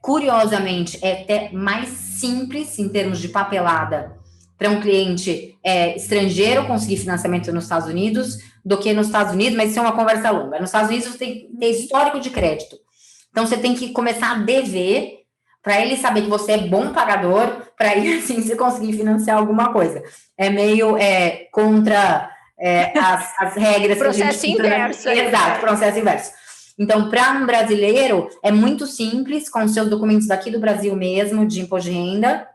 Curiosamente, é até mais simples em termos de papelada para um cliente estrangeiro conseguir financiamento nos Estados Unidos do que nos Estados Unidos, mas isso é uma conversa longa. Nos Estados Unidos você tem que ter histórico de crédito. Então você tem que começar a dever para ele saber que você é bom pagador, para aí assim você conseguir financiar alguma coisa. É meio contra as regras. Processo inverso. Exato, processo inverso. Então, para um brasileiro, é muito simples, com seus documentos daqui do Brasil mesmo, de imposto de renda,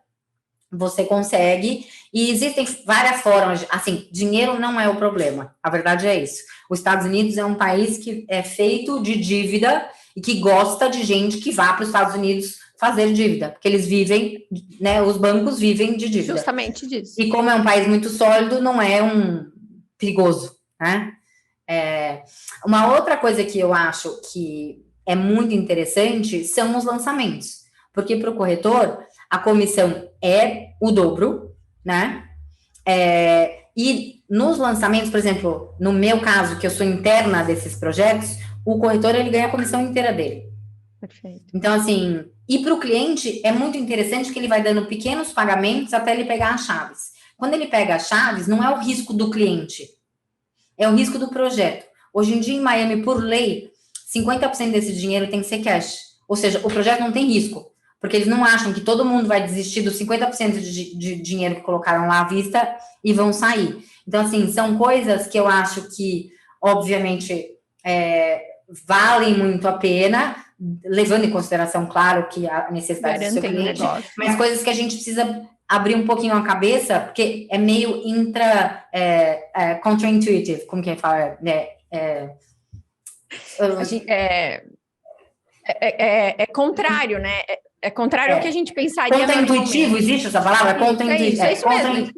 você consegue, e existem várias formas, assim, dinheiro não é o problema, a verdade é isso. Os Estados Unidos é um país que é feito de dívida e que gosta de gente que vá para os Estados Unidos fazer dívida, porque eles vivem, né, os bancos vivem de dívida. Justamente disso. E como é um país muito sólido, não é perigoso, né? Uma outra coisa que eu acho que é muito interessante são os lançamentos, porque para o corretor a comissão é o dobro, né? E nos lançamentos, por exemplo, no meu caso, que eu sou interna desses projetos, o corretor ele ganha a comissão inteira dele. Perfeito. Então, assim, e para o cliente é muito interessante que ele vai dando pequenos pagamentos até ele pegar as chaves. Quando ele pega as chaves, não é o risco do cliente, é o risco do projeto. Hoje em dia, em Miami, por lei, 50% desse dinheiro tem que ser cash. Ou seja, o projeto não tem risco, porque eles não acham que todo mundo vai desistir dos 50% de dinheiro que colocaram lá à vista e vão sair. Então, assim, são coisas que eu acho que, obviamente, valem muito a pena, levando em consideração, claro, que a necessidade do seu cliente, mas coisas que a gente precisa abrir um pouquinho a cabeça, porque é meio counterintuitive, como que fala? É contrário, né? É contrário ao que a gente pensaria. Contra-intuitivo, existe essa palavra? Contra-intuitivo. É isso mesmo.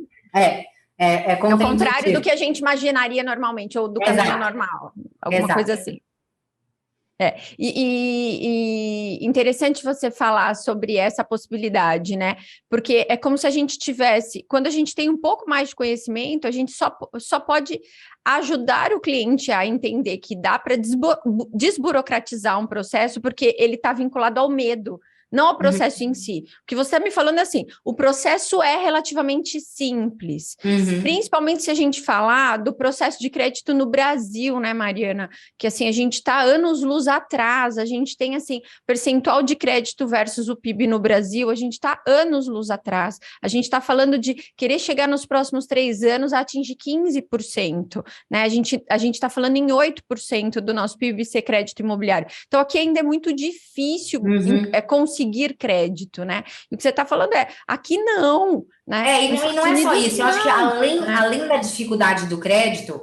É o contrário do que a gente imaginaria normalmente, ou do caminho normal, alguma coisa assim. E interessante você falar sobre essa possibilidade, né? Porque é como se a gente tivesse, quando a gente tem um pouco mais de conhecimento, a gente só pode ajudar o cliente a entender que dá para desburocratizar um processo, porque ele está vinculado ao medo, não ao processo em si. O que você está me falando é assim, o processo é relativamente simples, principalmente se a gente falar do processo de crédito no Brasil, né, Mariana? Que assim, a gente está anos-luz atrás, a gente tem assim, percentual de crédito versus o PIB no Brasil, a gente está anos-luz atrás, a gente está falando de querer chegar nos próximos 3 anos a atingir 15%, né? A gente está falando em 8% do nosso PIB ser crédito imobiliário. Então, aqui ainda é muito difícil conseguir crédito, né? E o que você está falando aqui não, né? E não é só isso, eu acho que além da dificuldade do crédito,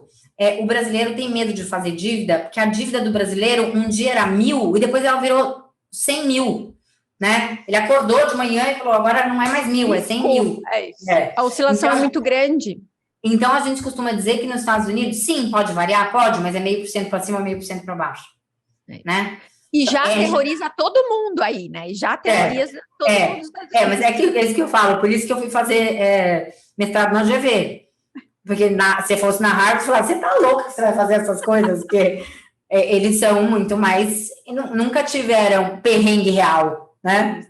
o brasileiro tem medo de fazer dívida, porque a dívida do brasileiro um dia era 1.000 e depois ela virou 100 mil, né? Ele acordou de manhã e falou, agora não é mais 1.000, é 100 mil. A oscilação é muito grande. Então, a gente costuma dizer que nos Estados Unidos, sim, pode variar, pode, mas é 0,5% para cima, 0,5% para baixo, né? E já aterroriza todo mundo aí, né? E já aterroriza todo mundo. Mas é isso que eu falo, por isso que eu fui fazer mestrado na UGV. Porque se fosse na Harvard, eu falava, você tá louca que você vai fazer essas coisas? Porque eles são muito mais... Nunca tiveram perrengue real, né?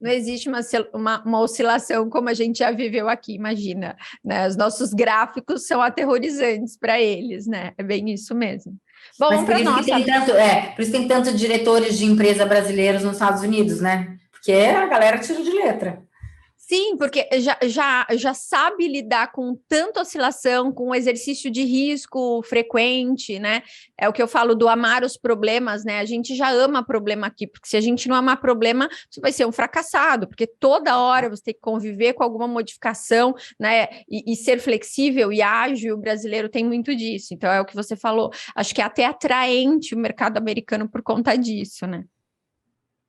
Não existe uma oscilação como a gente já viveu aqui, imagina. Né? Os nossos gráficos são aterrorizantes para eles, né? É bem isso mesmo. Bom, Mas por isso que tem tanto, por isso tem tantos diretores de empresa brasileiros nos Estados Unidos, né? Porque a galera tira de letra. Sim, porque já sabe lidar com tanta oscilação, com exercício de risco frequente, né? É o que eu falo do amar os problemas, né? A gente já ama problema aqui, porque se a gente não amar problema, você vai ser um fracassado, porque toda hora você tem que conviver com alguma modificação, né? E ser flexível e ágil, o brasileiro tem muito disso. Então, é o que você falou. Acho que é até atraente o mercado americano por conta disso, né?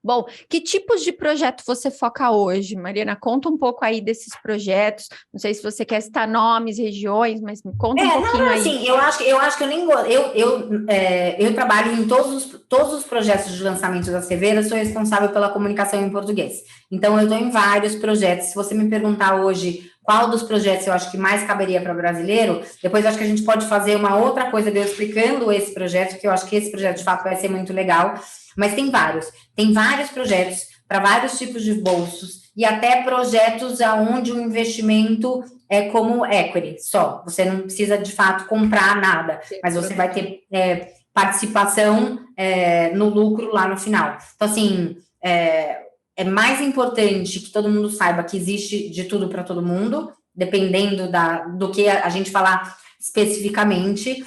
Bom, que tipos de projeto você foca hoje, Mariana? Conta um pouco aí desses projetos. Não sei se você quer citar nomes, regiões, mas me conta um pouquinho aí. Assim, eu acho que eu nem eu trabalho em todos os projetos de lançamento da Cerveira, sou responsável pela comunicação em português. Então, eu estou em vários projetos. Se você me perguntar hoje qual dos projetos eu acho que mais caberia para brasileiro, depois eu acho que a gente pode fazer uma outra coisa de eu explicando esse projeto, que eu acho que esse projeto de fato vai ser muito legal. Mas tem vários projetos para vários tipos de bolsos e até projetos aonde o investimento é como equity só. Você não precisa de fato comprar nada, mas você vai ter participação no lucro lá no final. Então, assim, é mais importante que todo mundo saiba que existe de tudo para todo mundo, dependendo do que a gente falar especificamente.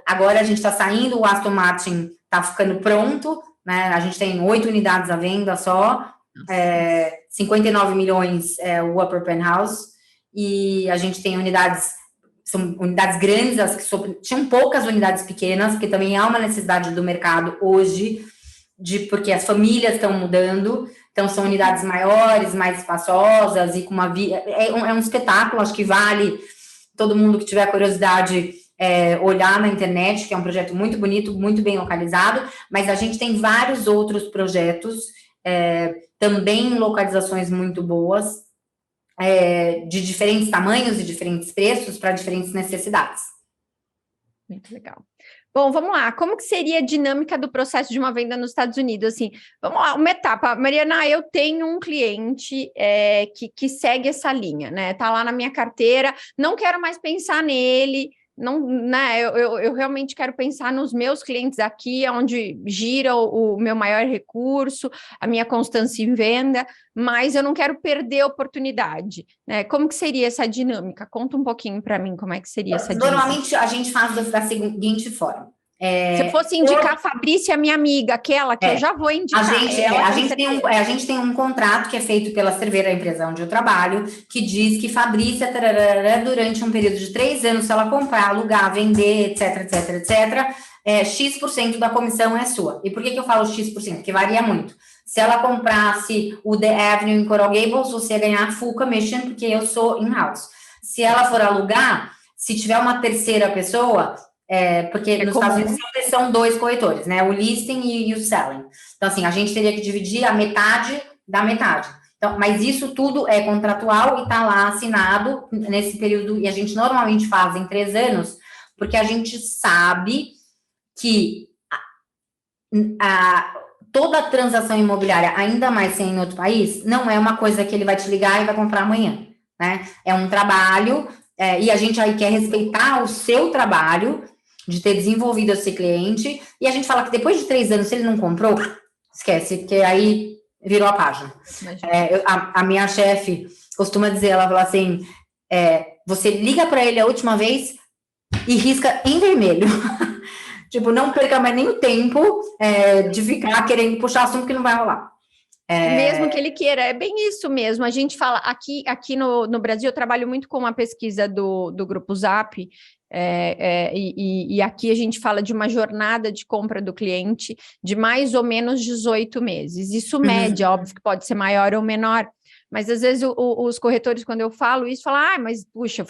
Agora a gente está saindo, o Aston Martin está ficando pronto, né? A gente tem 8 unidades à venda só, 59 milhões o Upper Penthouse, e a gente tem são unidades grandes, tinham poucas unidades pequenas, porque também há uma necessidade do mercado hoje, porque as famílias estão mudando, então são unidades maiores, mais espaçosas, e com uma vida. É um espetáculo, acho que vale todo mundo que tiver curiosidade olhar na internet, que é um projeto muito bonito, muito bem localizado, mas a gente tem vários outros projetos, também em localizações muito boas, de diferentes tamanhos e diferentes preços para diferentes necessidades. Muito legal. Bom, vamos lá. Como que seria a dinâmica do processo de uma venda nos Estados Unidos? Assim, vamos lá, uma etapa. Mariana, eu tenho um cliente que segue essa linha, né? Tá lá na minha carteira, não quero mais pensar nele, não, né? Eu realmente quero pensar nos meus clientes aqui, onde gira o meu maior recurso, a minha constância em venda, mas eu não quero perder a oportunidade, né? Como que seria essa dinâmica? Conta um pouquinho para mim como é que seria essa dinâmica. Normalmente, a gente faz da seguinte forma. Se eu fosse indicar a Fabrícia, minha amiga, aquela que eu já vou indicar. A gente tem um contrato que é feito pela Cerveira, a empresa onde eu trabalho, que diz que Fabrícia, durante um período de 3 anos, se ela comprar, alugar, vender, etc, X% da comissão é sua. E por que eu falo X%? Porque varia muito. Se ela comprasse o The Avenue em Coral Gables, você ia ganhar full commission, porque eu sou in-house. Se ela for alugar, se tiver uma terceira pessoa, porque nos Estados Unidos são 2 corretores, né? O listing e o selling. Então, assim, a gente teria que dividir a metade da metade. Então, mas isso tudo é contratual e está lá assinado nesse período, e a gente normalmente faz em 3 anos, porque a gente sabe que toda transação imobiliária, ainda mais sem em outro país, não é uma coisa que ele vai te ligar e vai comprar amanhã, né? É um trabalho, e a gente aí quer respeitar o seu trabalho de ter desenvolvido esse cliente, e a gente fala que depois de 3 anos, se ele não comprou, esquece, porque aí virou a página. A minha chefe costuma dizer, ela fala assim, você liga para ele a última vez e risca em vermelho. Tipo, não perca mais nem o tempo de ficar querendo puxar assunto que não vai rolar. Mesmo que ele queira, é bem isso mesmo. A gente fala, aqui no Brasil, eu trabalho muito com uma pesquisa do Grupo Zap, e aqui a gente fala de uma jornada de compra do cliente de mais ou menos 18 meses. Isso média, óbvio que pode ser maior ou menor, mas às vezes os corretores, quando eu falo isso, falam, mas puxa,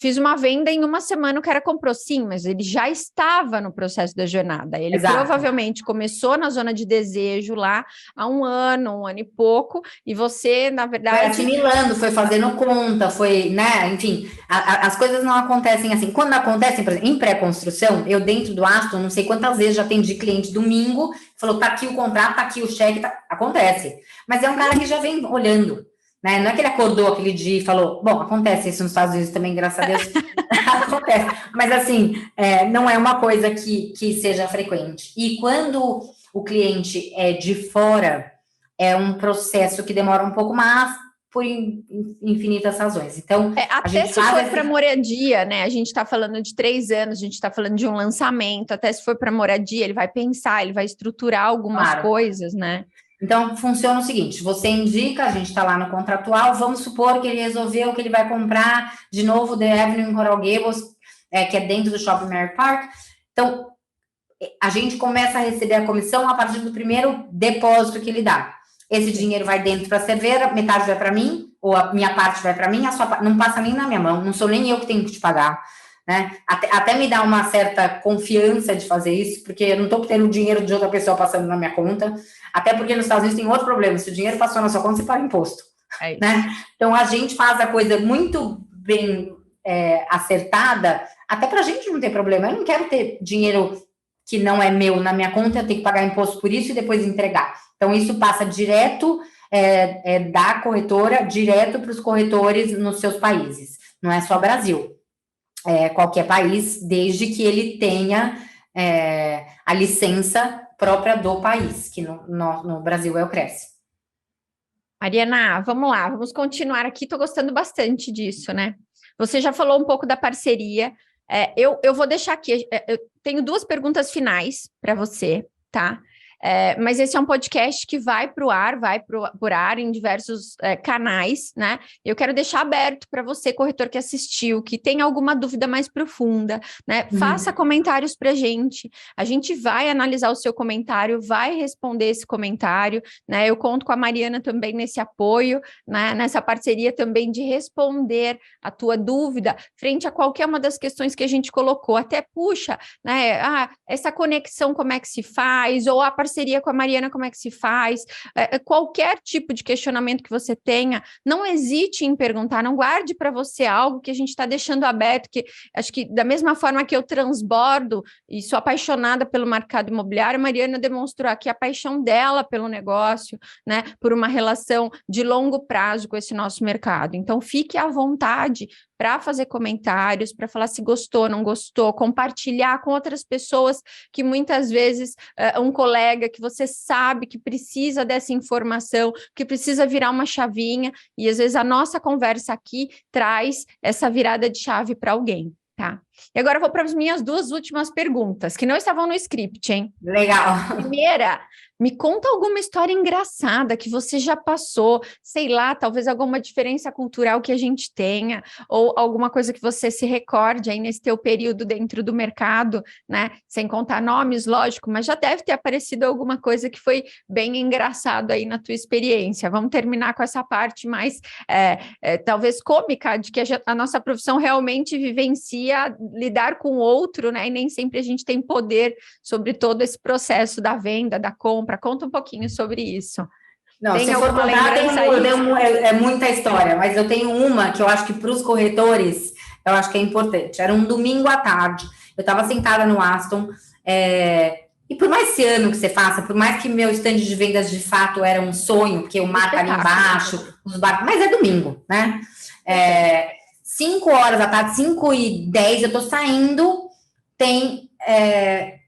fiz uma venda em uma semana, o cara comprou. Sim, mas ele já estava no processo da jornada. Ele provavelmente começou na zona de desejo lá há um ano e pouco, e você, na verdade... Foi assimilando, foi fazendo conta, foi, né, enfim, as coisas não acontecem assim. Quando acontecem, por exemplo, em pré-construção, eu dentro do Aston, não sei quantas vezes já atendi cliente domingo, falou, tá aqui o contrato, tá aqui o cheque, acontece. Mas é um cara que já vem olhando. né? Não é que ele acordou aquele dia e falou, bom, acontece isso nos Estados Unidos também, graças a Deus, acontece. Mas assim, não é uma coisa que seja frequente. E quando o cliente é de fora, é um processo que demora um pouco mais, por infinitas razões. Então, até se for para moradia, né? A gente está falando de 3 anos, a gente está falando de um lançamento, até se for para moradia, ele vai pensar, ele vai estruturar algumas coisas, né? Então, funciona o seguinte, você indica, a gente está lá no contratual, vamos supor que ele resolveu que ele vai comprar de novo The Avenue em Coral Gables, que é dentro do Shopping Mary Park. Então, a gente começa a receber a comissão a partir do primeiro depósito que ele dá. Esse dinheiro vai dentro para a cerveira, metade vai para mim, ou a minha parte vai para mim, a sua não passa nem na minha mão, não sou nem eu que tenho que te pagar. Né? Até me dá uma certa confiança de fazer isso, porque eu não estou tendo o dinheiro de outra pessoa passando na minha conta, até porque nos Estados Unidos tem outro problema, se o dinheiro passou na sua conta, você paga imposto. Né? Então, a gente faz a coisa muito bem acertada, até para a gente não ter problema. Eu não quero ter dinheiro que não é meu na minha conta, eu tenho que pagar imposto por isso e depois entregar. Então, isso passa direto da corretora, direto para os corretores nos seus países. Não é só Brasil. Qualquer país, desde que ele tenha a licença própria do país, que no Brasil é o Cresce. Mariana, vamos lá, vamos continuar aqui, estou gostando bastante disso, né? Você já falou um pouco da parceria, eu vou deixar aqui, eu tenho 2 perguntas finais para você, tá? Mas esse é um podcast que vai para o ar, por ar em diversos canais, né? Eu quero deixar aberto para você, corretor que assistiu, que tem alguma dúvida mais profunda, né? Faça comentários para a gente vai analisar o seu comentário, vai responder esse comentário, né? Eu conto com a Mariana também nesse apoio, né? Nessa parceria também de responder a tua dúvida frente a qualquer uma das questões que a gente colocou, até puxa, né? Essa conexão como é que se faz, ou a parceria com a Mariana, como é que se faz, qualquer tipo de questionamento que você tenha, não hesite em perguntar, não guarde para você algo que a gente está deixando aberto, que acho que da mesma forma que eu transbordo e sou apaixonada pelo mercado imobiliário, a Mariana demonstrou aqui a paixão dela pelo negócio, né, por uma relação de longo prazo com esse nosso mercado. Então, fique à vontade para fazer comentários, para falar se gostou, não gostou, compartilhar com outras pessoas que muitas vezes um colega que você sabe que precisa dessa informação, que precisa virar uma chavinha, e às vezes a nossa conversa aqui traz essa virada de chave para alguém, tá? E agora eu vou para as minhas 2 últimas perguntas, que não estavam no script, hein? Legal. Primeira, me conta alguma história engraçada que você já passou, sei lá, talvez alguma diferença cultural que a gente tenha, ou alguma coisa que você se recorde aí nesse teu período dentro do mercado, né? Sem contar nomes, lógico, mas já deve ter aparecido alguma coisa que foi bem engraçado aí na tua experiência. Vamos terminar com essa parte mais, talvez cômica, de que a nossa profissão realmente vivencia lidar com o outro, né? E nem sempre a gente tem poder sobre todo esse processo da venda, da compra. Conta um pouquinho sobre isso. Não, se for contar, é muita história, mas eu tenho uma que eu acho que para os corretores, eu acho que é importante. Era um domingo à tarde, eu estava sentada no Aston, e por mais esse ano que você faça, por mais que meu stand de vendas de fato era um sonho, porque o mar tá ali embaixo, os barcos, mas é domingo, né? 5 horas da tarde, 5h10, eu tô saindo, tem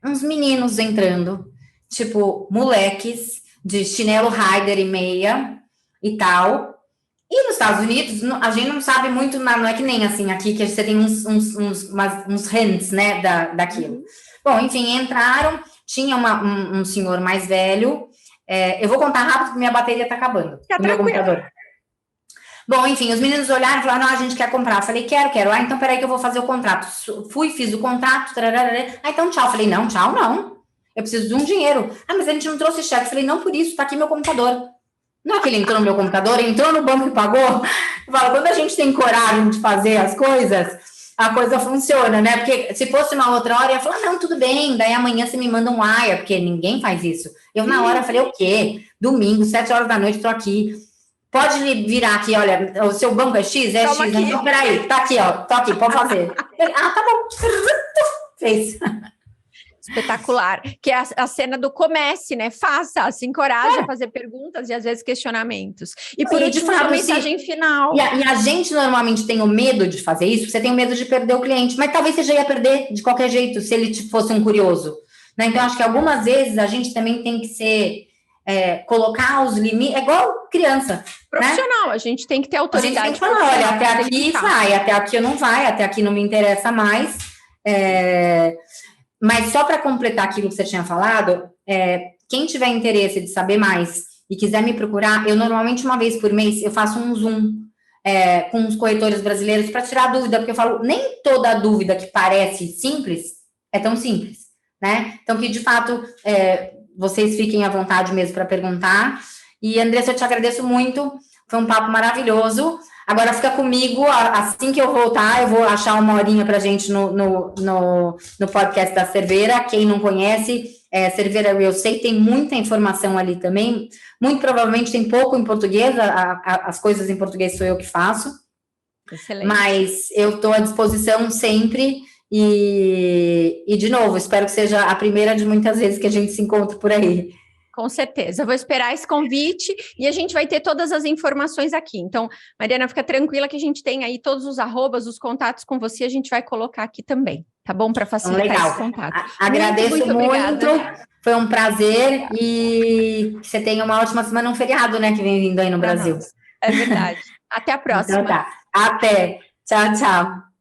uns meninos entrando, tipo, moleques, de chinelo Raider e meia e tal. E nos Estados Unidos, a gente não sabe muito, não é que nem assim aqui, que você tem uns hands, né, daquilo. Bom, enfim, entraram, tinha um senhor mais velho, eu vou contar rápido porque minha bateria tá acabando, no meu computador. Bom, enfim, os meninos olharam e falaram, não, a gente quer comprar. Eu falei, quero. Então, peraí que eu vou fazer o contrato. Fui, fiz o contrato, então tchau. Eu falei, não, tchau, não. Eu preciso de um dinheiro. Mas a gente não trouxe cheque. Eu falei, não por isso, tá aqui meu computador. Não é que ele entrou no meu computador, entrou no banco e pagou. Eu falo, quando a gente tem coragem de fazer as coisas, a coisa funciona, né? Porque se fosse uma outra hora, eu ia falar, não, tudo bem, daí amanhã você me manda um wire, porque ninguém faz isso. Eu, na hora, falei, o quê? Domingo, 7 horas da noite, tô aqui. Pode virar aqui, olha, o seu banco é X? É Toma X, aqui. Então peraí, tá aqui, ó, tô aqui, pode fazer. Tá bom. Fez. Espetacular. Que é a cena do comece, né? Faça, se encoraja a fazer perguntas e às vezes questionamentos. E por último, a mensagem final. E a gente normalmente tem o medo de fazer isso, você tem o medo de perder o cliente, mas talvez você já ia perder de qualquer jeito, se ele fosse um curioso. Né? Então, acho que algumas vezes a gente também tem que ser... colocar os limites, é igual criança. Profissional, né? a gente tem que ter autoridade. A gente tem que falar, olha, até aqui vai, até aqui não vai, até aqui não me interessa mais. Mas só para completar aquilo que você tinha falado, quem tiver interesse de saber mais e quiser me procurar, eu normalmente uma vez por mês eu faço um Zoom com os corretores brasileiros para tirar dúvida, porque eu falo, nem toda dúvida que parece simples é tão simples, né? Então, que de fato vocês fiquem à vontade mesmo para perguntar. E, Andressa, eu te agradeço muito, foi um papo maravilhoso. Agora fica comigo, assim que eu voltar, eu vou achar uma horinha para a gente no podcast da Cerveira. Quem não conhece, Cerveira Real Estate, tem muita informação ali também. Muito provavelmente tem pouco em português, as coisas em português sou eu que faço. Excelente. Mas eu estou à disposição sempre. E, de novo, espero que seja a primeira de muitas vezes que a gente se encontre por aí. Com certeza, eu vou esperar esse convite e a gente vai ter todas as informações aqui. Então, Mariana, fica tranquila que a gente tem aí todos os arrobas, os contatos com você, a gente vai colocar aqui também, tá bom? Para facilitar esse contato. Agradeço muito, foi um prazer Obrigada. E que você tenha uma ótima semana, um feriado, né, que vem vindo aí no Brasil. É verdade. Até a próxima. Então tá, até. Tchau, tchau.